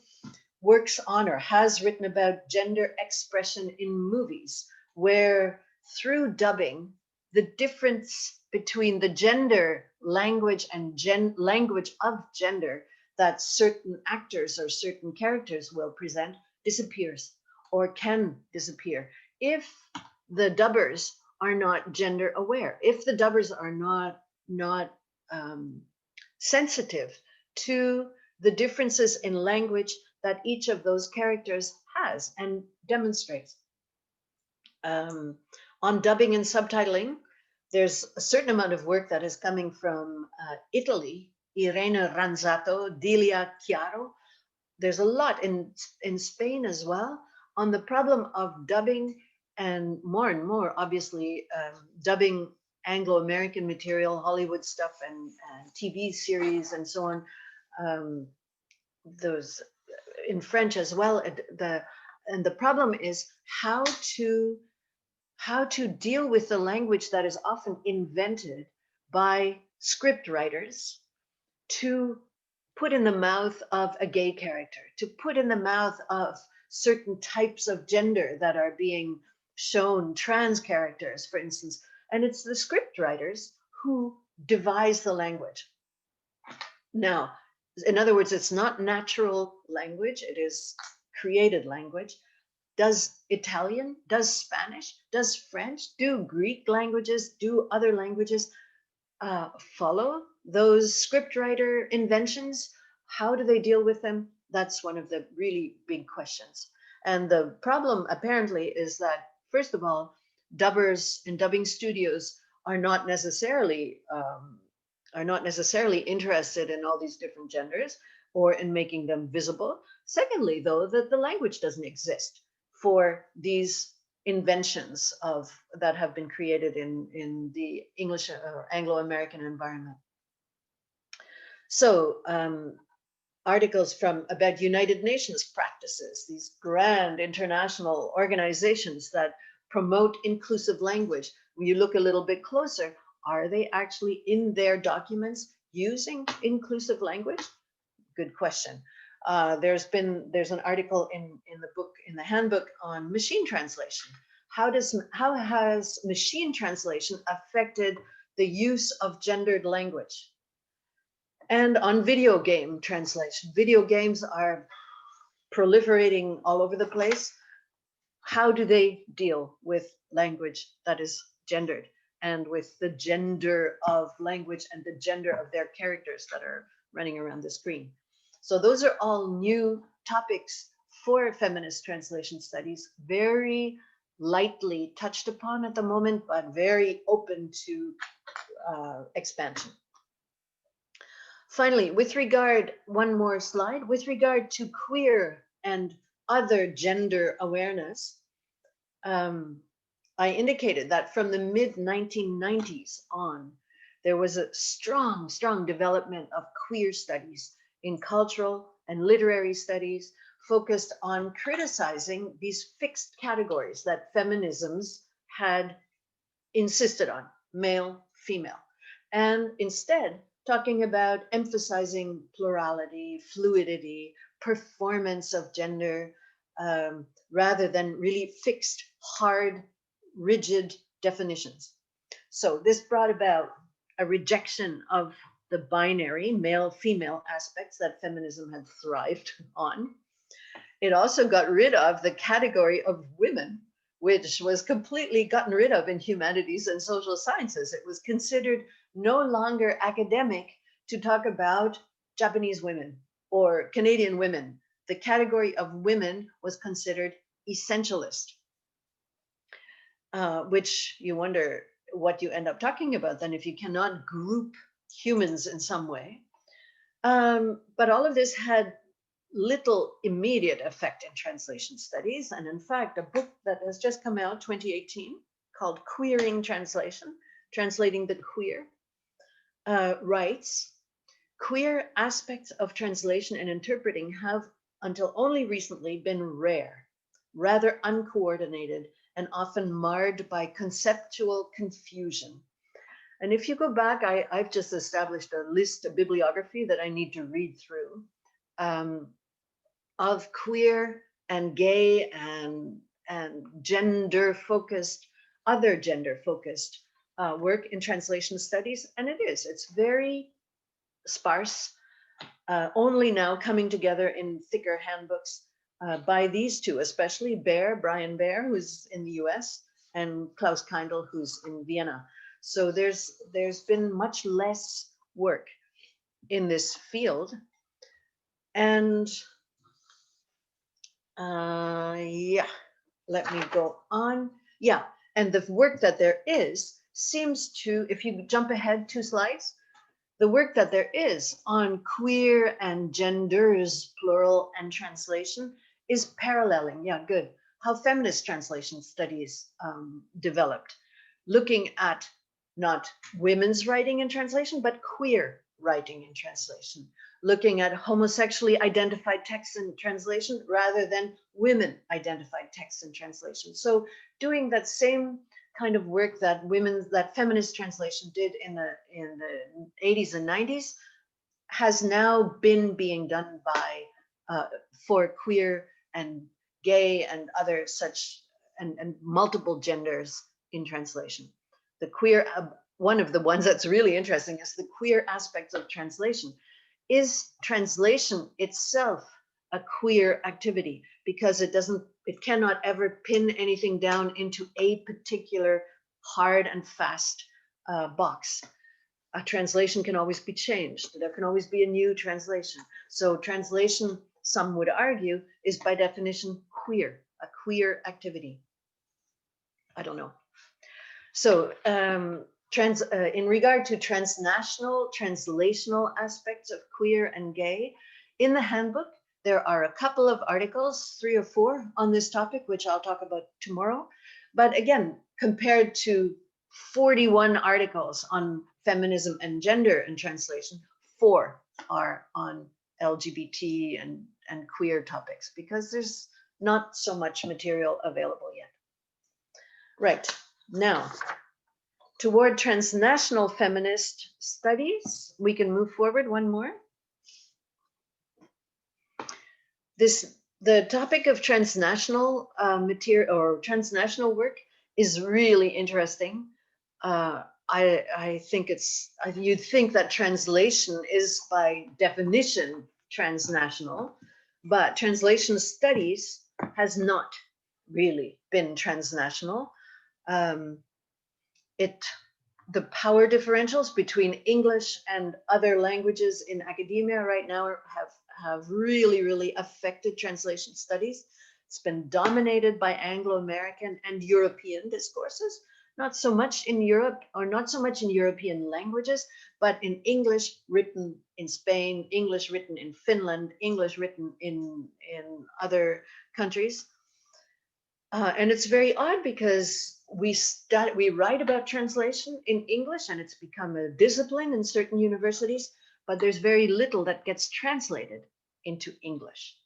works on or has written about gender expression in movies, where through dubbing, the difference between the gender language and language of gender that certain actors or certain characters will present disappears or can disappear if the dubbers are not gender aware, if the dubbers are not sensitive to the differences in language that each of those characters has and demonstrates. On dubbing and subtitling, there's a certain amount of work that is coming from Italy, Irene Ranzato, Delia Chiaro. There's a lot in Spain as well on the problem of dubbing, and more, obviously, dubbing Anglo-American material, Hollywood stuff, and TV series, and so on. Those in French as well. And the problem is how to deal with the language that is often invented by script writers to put in the mouth of a gay character, to put in the mouth of certain types of gender that are being shown, trans characters, for instance. And it's the script writers who devise the language. Now, in other words, it's not natural language, it is created language. Does Italian, does Spanish, does French, do Greek languages, do other languages follow those scriptwriter inventions? How do they deal with them? That's one of the really big questions. And the problem apparently is that, first of all, dubbers and dubbing studios are not necessarily interested in all these different genders or in making them visible. Secondly, though, that the language doesn't exist for these inventions that have been created in the English or Anglo-American environment. So articles about United Nations practices, these grand international organizations that promote inclusive language. When you look a little bit closer, are they actually in their documents using inclusive language? Good question. There's an article in the handbook on machine translation. How has machine translation affected the use of gendered language? And on video game translation, video games are proliferating all over the place. How do they deal with language that is gendered and with the gender of language and the gender of their characters that are running around the screen? So those are all new topics for feminist translation studies, very lightly touched upon at the moment, but very open to expansion. Finally, one more slide, with regard to queer and other gender awareness, I indicated that from the mid-1990s on, there was a strong development of queer studies in cultural and literary studies, focused on criticizing these fixed categories that feminisms had insisted on, male, female, and instead talking about emphasizing plurality, fluidity, performance of gender, rather than really fixed, hard, rigid definitions. So this brought about a rejection of the binary male-female aspects that feminism had thrived on. It also got rid of the category of women, which was completely gotten rid of in humanities and social sciences. It was considered no longer academic to talk about Japanese women or Canadian women. The category of women was considered essentialist, which you wonder what you end up talking about then if you cannot group humans in some way. But all of this had little immediate effect in translation studies. And in fact, a book that has just come out, 2018, called Queering Translation, Translating the Queer, writes, queer aspects of translation and interpreting have until only recently been rare, rather uncoordinated, and often marred by conceptual confusion. And if you go back, I've just established a list, a bibliography that I need to read through of queer and gay and gender-focused, other gender-focused work in translation studies. And it's very sparse, only now coming together in thicker handbooks by these two, especially Brian Baer, who's in the US, and Klaus Kindl, who's in Vienna. So there's been much less work in this field. And yeah, let me go on. Yeah, and the work that there is seems to, if you jump ahead 2 slides, the work that there is on queer and genders, plural, and translation is paralleling, yeah, good, how feminist translation studies developed, looking at not women's writing and translation, but queer writing and translation, looking at homosexually identified texts and translation rather than women identified texts and translation. So doing that same kind of work that feminist translation did in the 80s and 90s has now been being done by for queer and gay and other such and multiple genders in translation. The queer, one of the ones that's really interesting is the queer aspects of translation. Is translation itself a queer activity? Because it cannot ever pin anything down into a particular hard and fast box. A translation can always be changed. There can always be a new translation. So translation, some would argue, is by definition queer, a queer activity. I don't know. So in regard to transnational, translational aspects of queer and gay, in the handbook, there are a couple of articles, 3 or 4 on this topic, which I'll talk about tomorrow. But again, compared to 41 articles on feminism and gender and translation, 4 are on LGBT and queer topics, because there's not so much material available yet. Right, now, toward transnational feminist studies, we can move forward one more. The topic of transnational material or transnational work is really interesting. I think you'd think that translation is by definition transnational, but translation studies has not really been transnational. The power differentials between English and other languages in academia right now have really, really affected translation studies. It's been dominated by Anglo-American and European discourses, not so much in Europe, or not so much in European languages, but in English written in Spain, English written in Finland, English written in other countries. And it's very odd because we write about translation in English and it's become a discipline in certain universities, but there's very little that gets translated into English.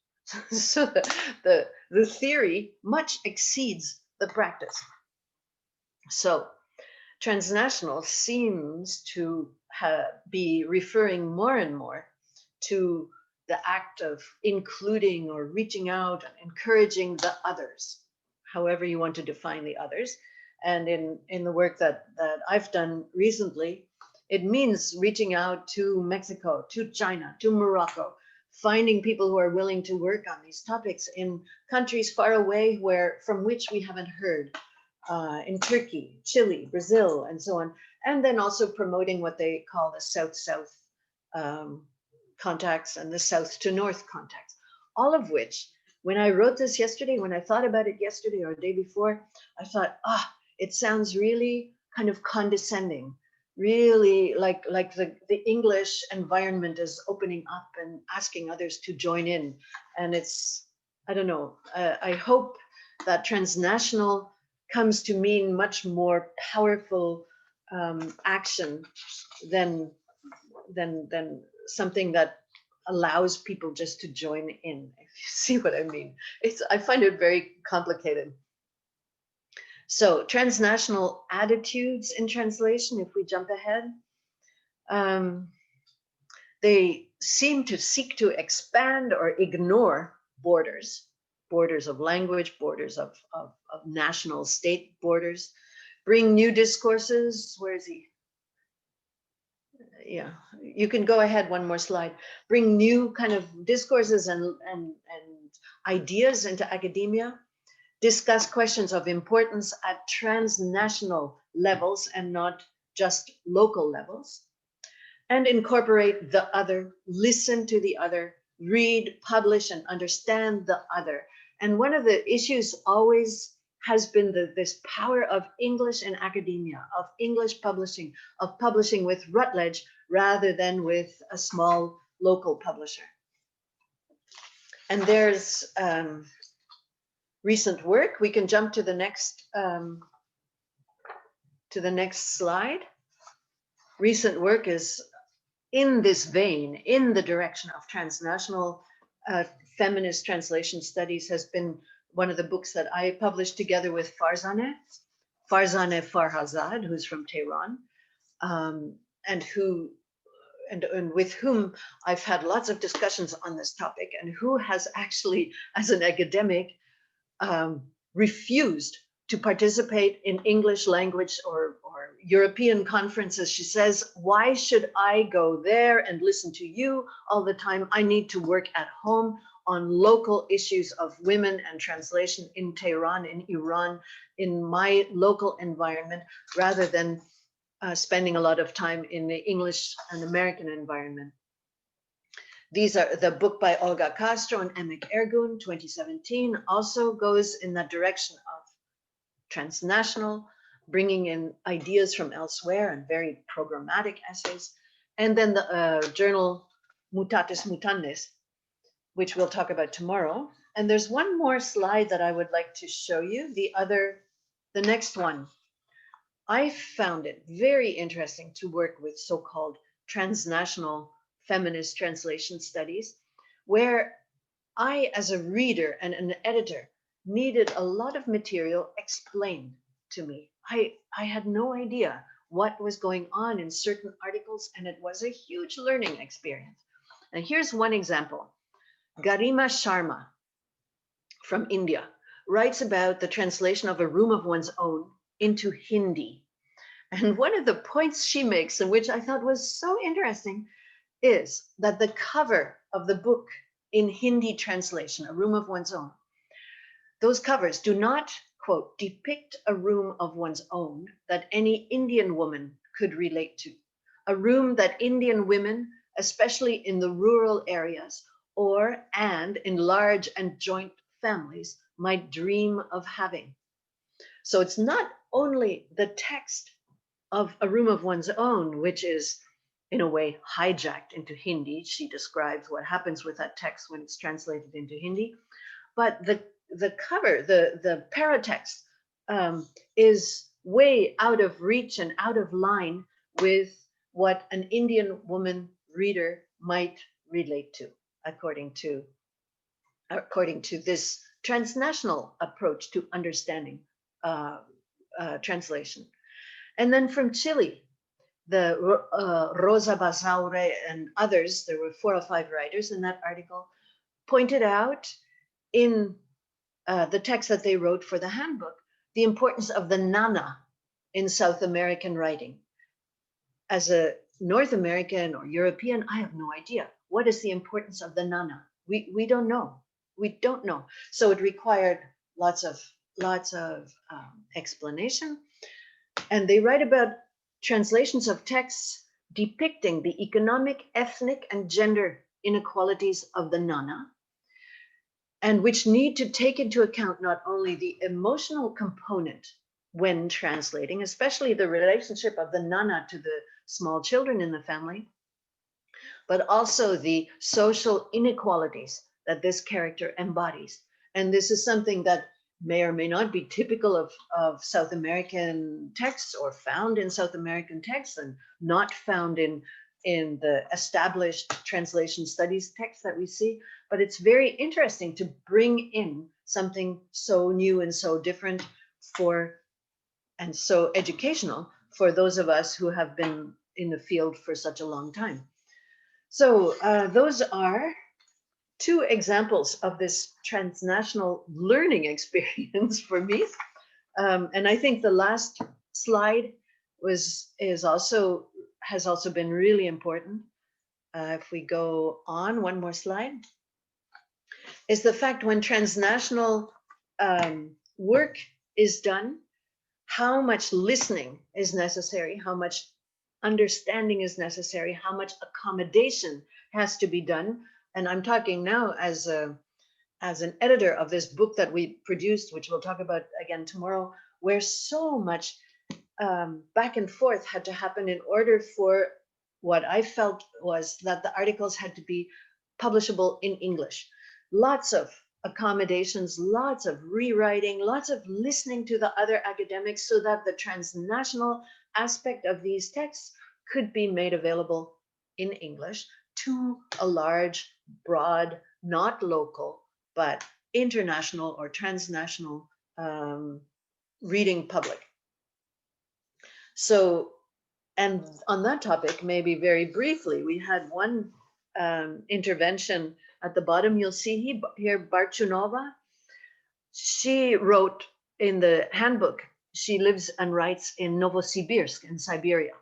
So the theory much exceeds the practice. So transnational seems to be referring more and more to the act of including or reaching out and encouraging the others, however you want to define the others. And in the work that I've done recently, It means reaching out to Mexico, to China, to Morocco, finding people who are willing to work on these topics in countries far away from which we haven't heard, in Turkey, Chile, Brazil, and so on. And then also promoting what they call the South-South contacts and the South to North contacts, all of which, when I wrote this yesterday, when I thought about it yesterday or the day before, I thought, it sounds really kind of condescending, really like the English environment is opening up and asking others to join in. And it's, I don't know, I hope that transnational comes to mean much more powerful action than something that allows people just to join in, if you see what I mean. I find it very complicated. So transnational attitudes in translation, if we jump ahead, they seem to seek to expand or ignore borders of language, borders of national state borders, bring new discourses. Where is he? Yeah, you can go ahead one more slide. Bring new kind of discourses and ideas into academia, discuss questions of importance at transnational levels and not just local levels, and incorporate the other, listen to the other, read, publish, and understand the other. And one of the issues always has been this power of English in academia, of English publishing, of publishing with Routledge rather than with a small local publisher. And there's recent work. We can jump to the next slide. Recent work is in this vein, in the direction of transnational feminist translation studies, has been one of the books that I published together with Farzaneh Farhazad, who's from Tehran, and with whom I've had lots of discussions on this topic, and who has actually, as an academic, refused to participate in English language or European conferences. She says, why should I go there and listen to you all the time? I need to work at home on local issues of women and translation in Tehran, in Iran, in my local environment, rather than spending a lot of time in the English and American environment. These are the book by Olga Castro and Emek Ergun, 2017, also goes in that direction of transnational, bringing in ideas from elsewhere and very programmatic essays. And then the journal Mutatis Mutandis, which we'll talk about tomorrow. And there's one more slide that I would like to show you, the next one. I found it very interesting to work with so-called transnational feminist translation studies, where I, as a reader and an editor, needed a lot of material explained to me. I had no idea what was going on in certain articles, and it was a huge learning experience. And here's one example. Garima Sharma from India writes about the translation of A Room of One's Own into Hindi. And one of the points she makes, and which I thought was so interesting, is that the cover of the book in Hindi translation, A Room of One's Own, those covers do not, quote, depict a room of one's own that any Indian woman could relate to, a room that Indian women, especially in the rural areas and in large and joint families, might dream of having. So it's not only the text of A Room of One's Own, which is in a way hijacked into Hindi. She describes what happens with that text when it's translated into Hindi, but the cover, the paratext, is way out of reach and out of line with what an Indian woman reader might relate to, according to this transnational approach to understanding translation. And then from Chile, the Rosa Basaure and others, there were 4 or 5 writers in that article, pointed out in the text that they wrote for the handbook, the importance of the nana in South American writing. as a North American or European, I have no idea. What is the importance of the nana? We don't know. We don't know. So it required lots of explanation. And they write about translations of texts depicting the economic, ethnic, and gender inequalities of the nana, and which need to take into account not only the emotional component when translating, especially the relationship of the nana to the small children in the family, but also the social inequalities that this character embodies. And this is something that may or may not be typical of South American texts, or found in South American texts, and not found in the established translation studies text that we see. But it's very interesting to bring in something so new and so different and so educational for those of us who have been in the field for such a long time. So those are two examples of this transnational learning experience for me. And I think the last slide has also been really important. If we go on, one more slide, is the fact when transnational work is done, how much listening is necessary, how much understanding is necessary, how much accommodation has to be done. And I'm talking now as an editor of this book that we produced, which we'll talk about again tomorrow, where so much back and forth had to happen in order for what I felt was that the articles had to be publishable in English. Lots of accommodations, lots of rewriting, lots of listening to the other academics so that the transnational aspect of these texts could be made available in English to a large, broad, not local, but international or transnational reading public. So, and on that topic, maybe very briefly, we had one intervention at the bottom. You'll see here Barchunova. She wrote in the handbook, she lives and writes in Novosibirsk in Siberia,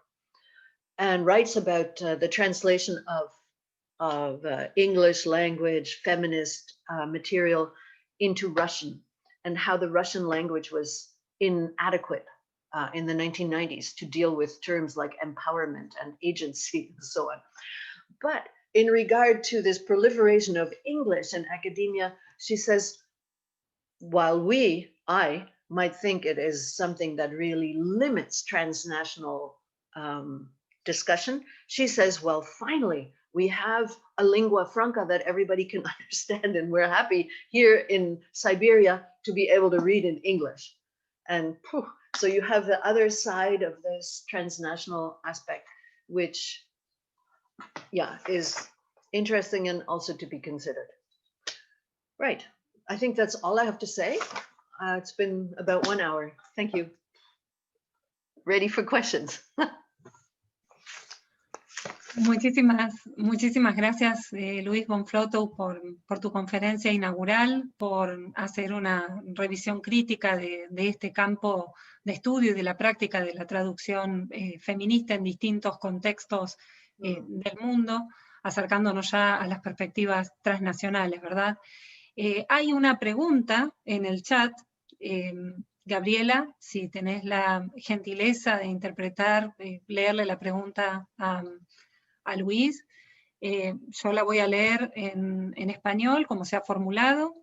and writes about the translation of English language, feminist material into Russian, and how the Russian language was inadequate in the 1990s to deal with terms like empowerment and agency and so on. But in regard to this proliferation of English in academia, she says, while I might think it is something that really limits transnational discussion, she says, well, finally, we have a lingua franca that everybody can understand, and we're happy here in Siberia to be able to read in English. And so you have the other side of this transnational aspect, which, yeah, is interesting and also to be considered. Right. I think that's all I have to say. It's been about 1 hour. Thank you. Ready for questions. Muchísimas gracias, Luise von Flotow, por tu conferencia inaugural, por hacer una revisión crítica de este campo de estudio y de la práctica de la traducción feminista en distintos contextos del mundo, acercándonos ya a las perspectivas transnacionales, ¿verdad? Hay una pregunta en el chat. Gabriela, si tenés la gentileza de interpretar, leerle la pregunta a Luise. Yo la voy a leer en español, como se ha formulado.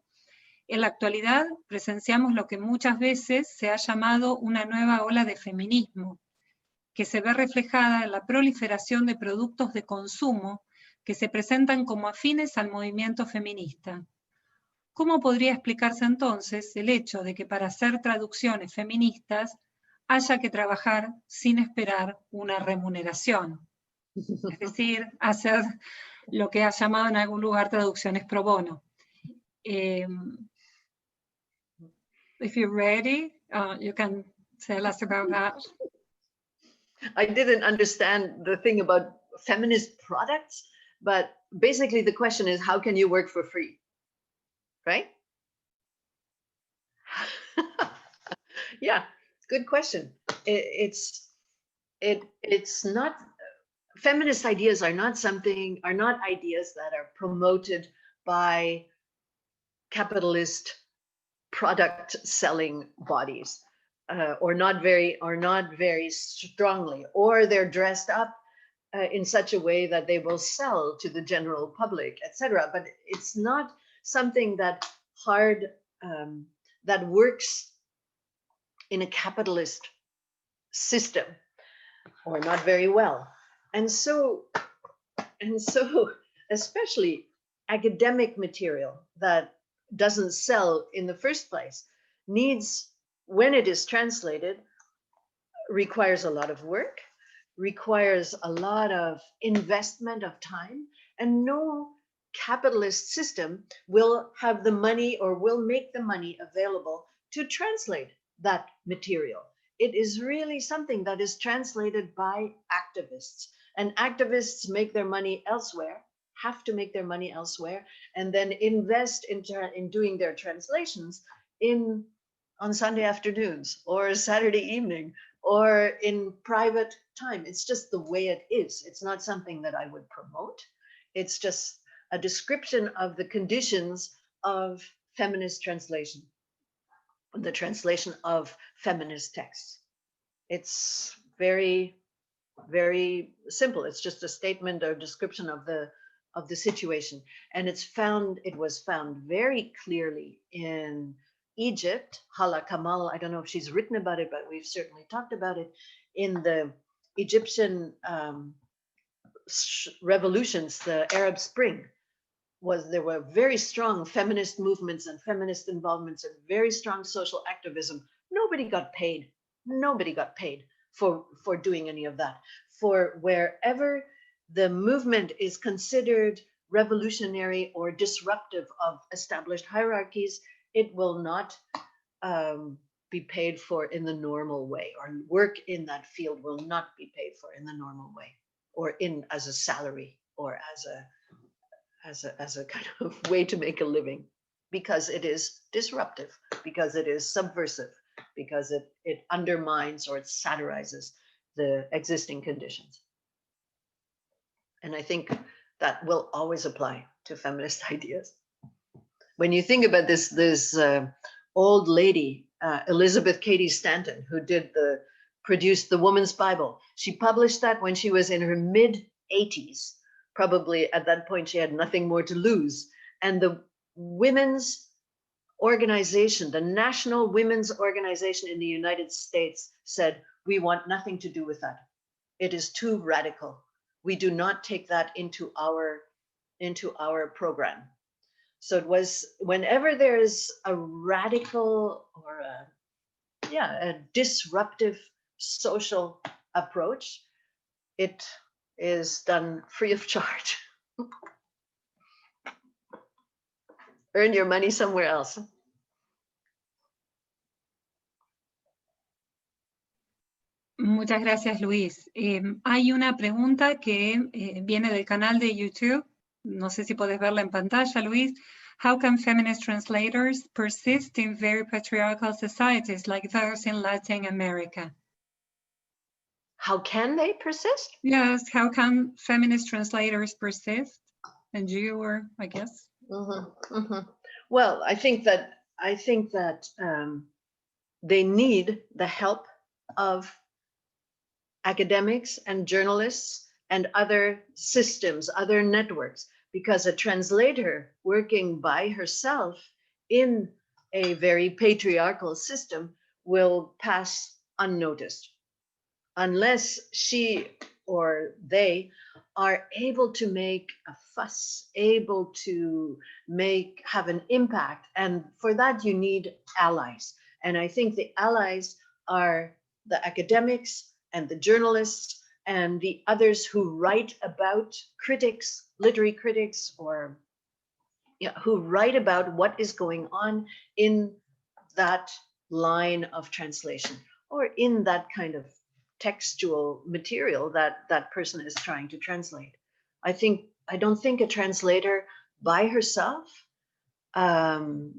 En la actualidad presenciamos lo que muchas veces se ha llamado una nueva ola de feminismo, que se ve reflejada en la proliferación de productos de consumo que se presentan como afines al movimiento feminista. ¿Cómo podría explicarse entonces el hecho de que para hacer traducciones feministas haya que trabajar sin esperar una remuneración? Es decir, hacer lo que ha llamado en algún lugar traducciones pro bono. If you're ready, you can tell us about that. I didn't understand the thing about feminist products, but basically the question is, how can you work for free? Right? Yeah, good question. It's not feminist ideas are not ideas that are promoted by capitalist product selling bodies, or not very strongly, or they're dressed up in such a way that they will sell to the general public, etc. But it's not something that that works in a capitalist system, or not very well. And so especially academic material that doesn't sell in the first place needs, when it is translated, requires a lot of work, requires a lot of investment of time, and no capitalist system will have the money or will make the money available to translate that material. It is really something that is translated by activists, and activists make their money elsewhere, have to make their money elsewhere, and then invest in doing their translations on Sunday afternoons or Saturday evening or in private time. It's just the way it is. It's not something that I would promote. It's just a description of the conditions of feminist translation, the translation of feminist texts. It's very, very simple. It's just a statement or description of the situation. And it was found very clearly in Egypt. Hala Kamal, I don't know if she's written about it, but we've certainly talked about it in the Egyptian revolutions, the Arab Spring. There were very strong feminist movements and feminist involvements and very strong social activism. Nobody got paid. Nobody got paid for doing any of that. For wherever the movement is considered revolutionary or disruptive of established hierarchies, it will not be paid for in the normal way, or work in that field will not be paid for in the normal way, or as a salary, or as a kind of way to make a living, because it is disruptive, because it is subversive, because it undermines or it satirizes the existing conditions. And I think that will always apply to feminist ideas. When you think about this old lady, Elizabeth Cady Stanton, who produced the Woman's Bible, she published that when she was in her mid-80s. Probably at that point she had nothing more to lose. And the women's organization, the National Women's Organization in the United States, said, we want nothing to do with that. It is too radical. We do not take that into our program. So it was, whenever there is a radical or a disruptive social approach, it is done free of charge. Earn your money somewhere else. Muchas gracias, Luis. Hay una pregunta que viene del canal de YouTube. No sé si puedes verla en pantalla, Luis. How can feminist translators persist in very patriarchal societies like those in Latin America? How can they persist? Yes, how can feminist translators persist? And you, or I guess. Mm-hmm, mm-hmm. Well, I think that they need the help of academics and journalists and other systems, other networks, because a translator working by herself in a very patriarchal system will pass unnoticed, unless she or they are able to make a fuss, able to have an impact. And for that, you need allies. And I think the allies are the academics and the journalists and the others who write about critics, literary critics, or who write about what is going on in that line of translation or in that kind of textual material that that person is trying to translate. I don't think a translator by herself,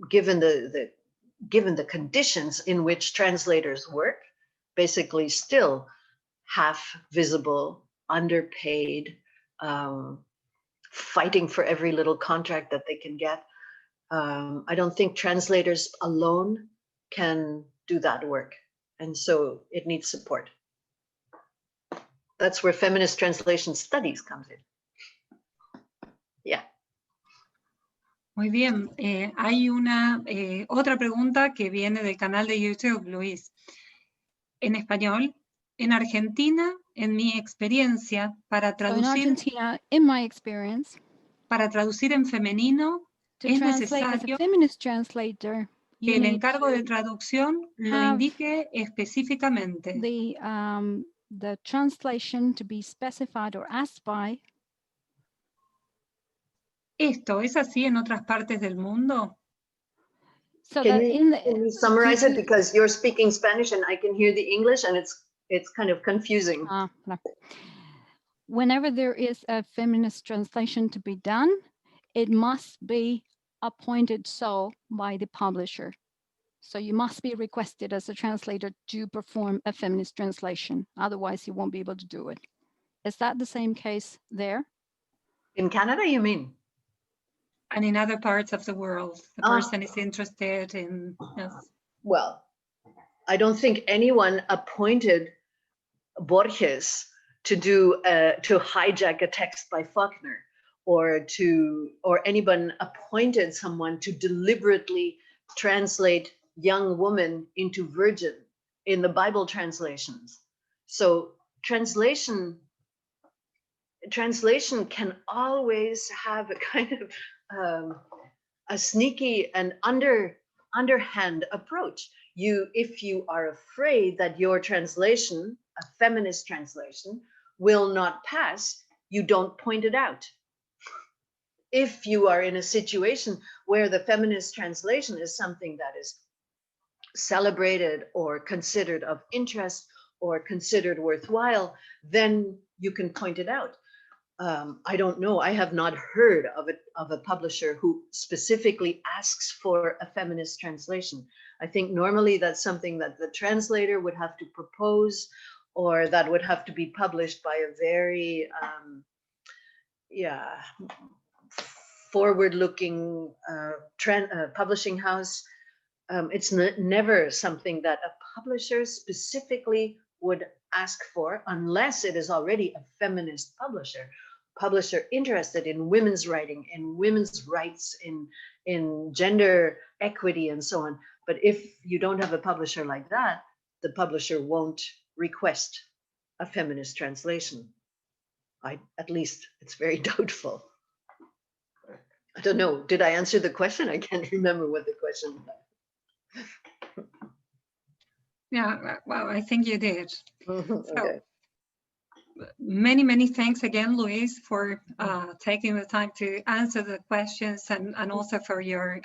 given the conditions in which translators work, basically still half visible, underpaid, fighting for every little contract that they can get. I don't think translators alone can do that work. And so it needs support. That's where feminist translation studies comes in. Yeah. Muy bien. Hay una otra pregunta que viene del canal de YouTube, Luis. En español, en Argentina, en mi experiencia, para traducir, in my experience, para traducir en femenino, to es translate as a necesario feminist translator, que you el need encargo de traducción lo have indique específicamente. the translation to be specified or asked by. ¿Esto es así en otras partes del mundo? So Can that you summarize it, because you're speaking Spanish and I can hear the English and it's kind of confusing. no. Whenever there is a feminist translation to be done, it must be appointed so by the publisher. So you must be requested as a translator to perform a feminist translation. Otherwise, you won't be able to do it. Is that the same case there? In Canada, you mean? And in other parts of the world, the person is interested in, yes. Well, I don't think anyone appointed Borges to hijack a text by Faulkner, or anyone appointed someone to deliberately translate young woman into virgin in the Bible translations. So translation can always have a kind of a sneaky and underhand approach. If you are afraid that your translation, a feminist translation, will not pass, you don't point it out. If you are in a situation where the feminist translation is something that is celebrated or considered of interest or considered worthwhile, then you can point it out. I don't know. I have not heard of a publisher who specifically asks for a feminist translation. I think normally that's something that the translator would have to propose, or that would have to be published by a very forward-looking publishing house. It's never something that a publisher specifically would ask for, unless it is already a feminist publisher interested in women's writing, in women's rights, in gender equity, and so on. But if you don't have a publisher like that, the publisher won't request a feminist translation. At least it's very doubtful. I don't know. Did I answer the question? I can't remember what the question was. Yeah, well, I think you did. Okay. So, many thanks again, Luis, for taking the time to answer the questions, and also for your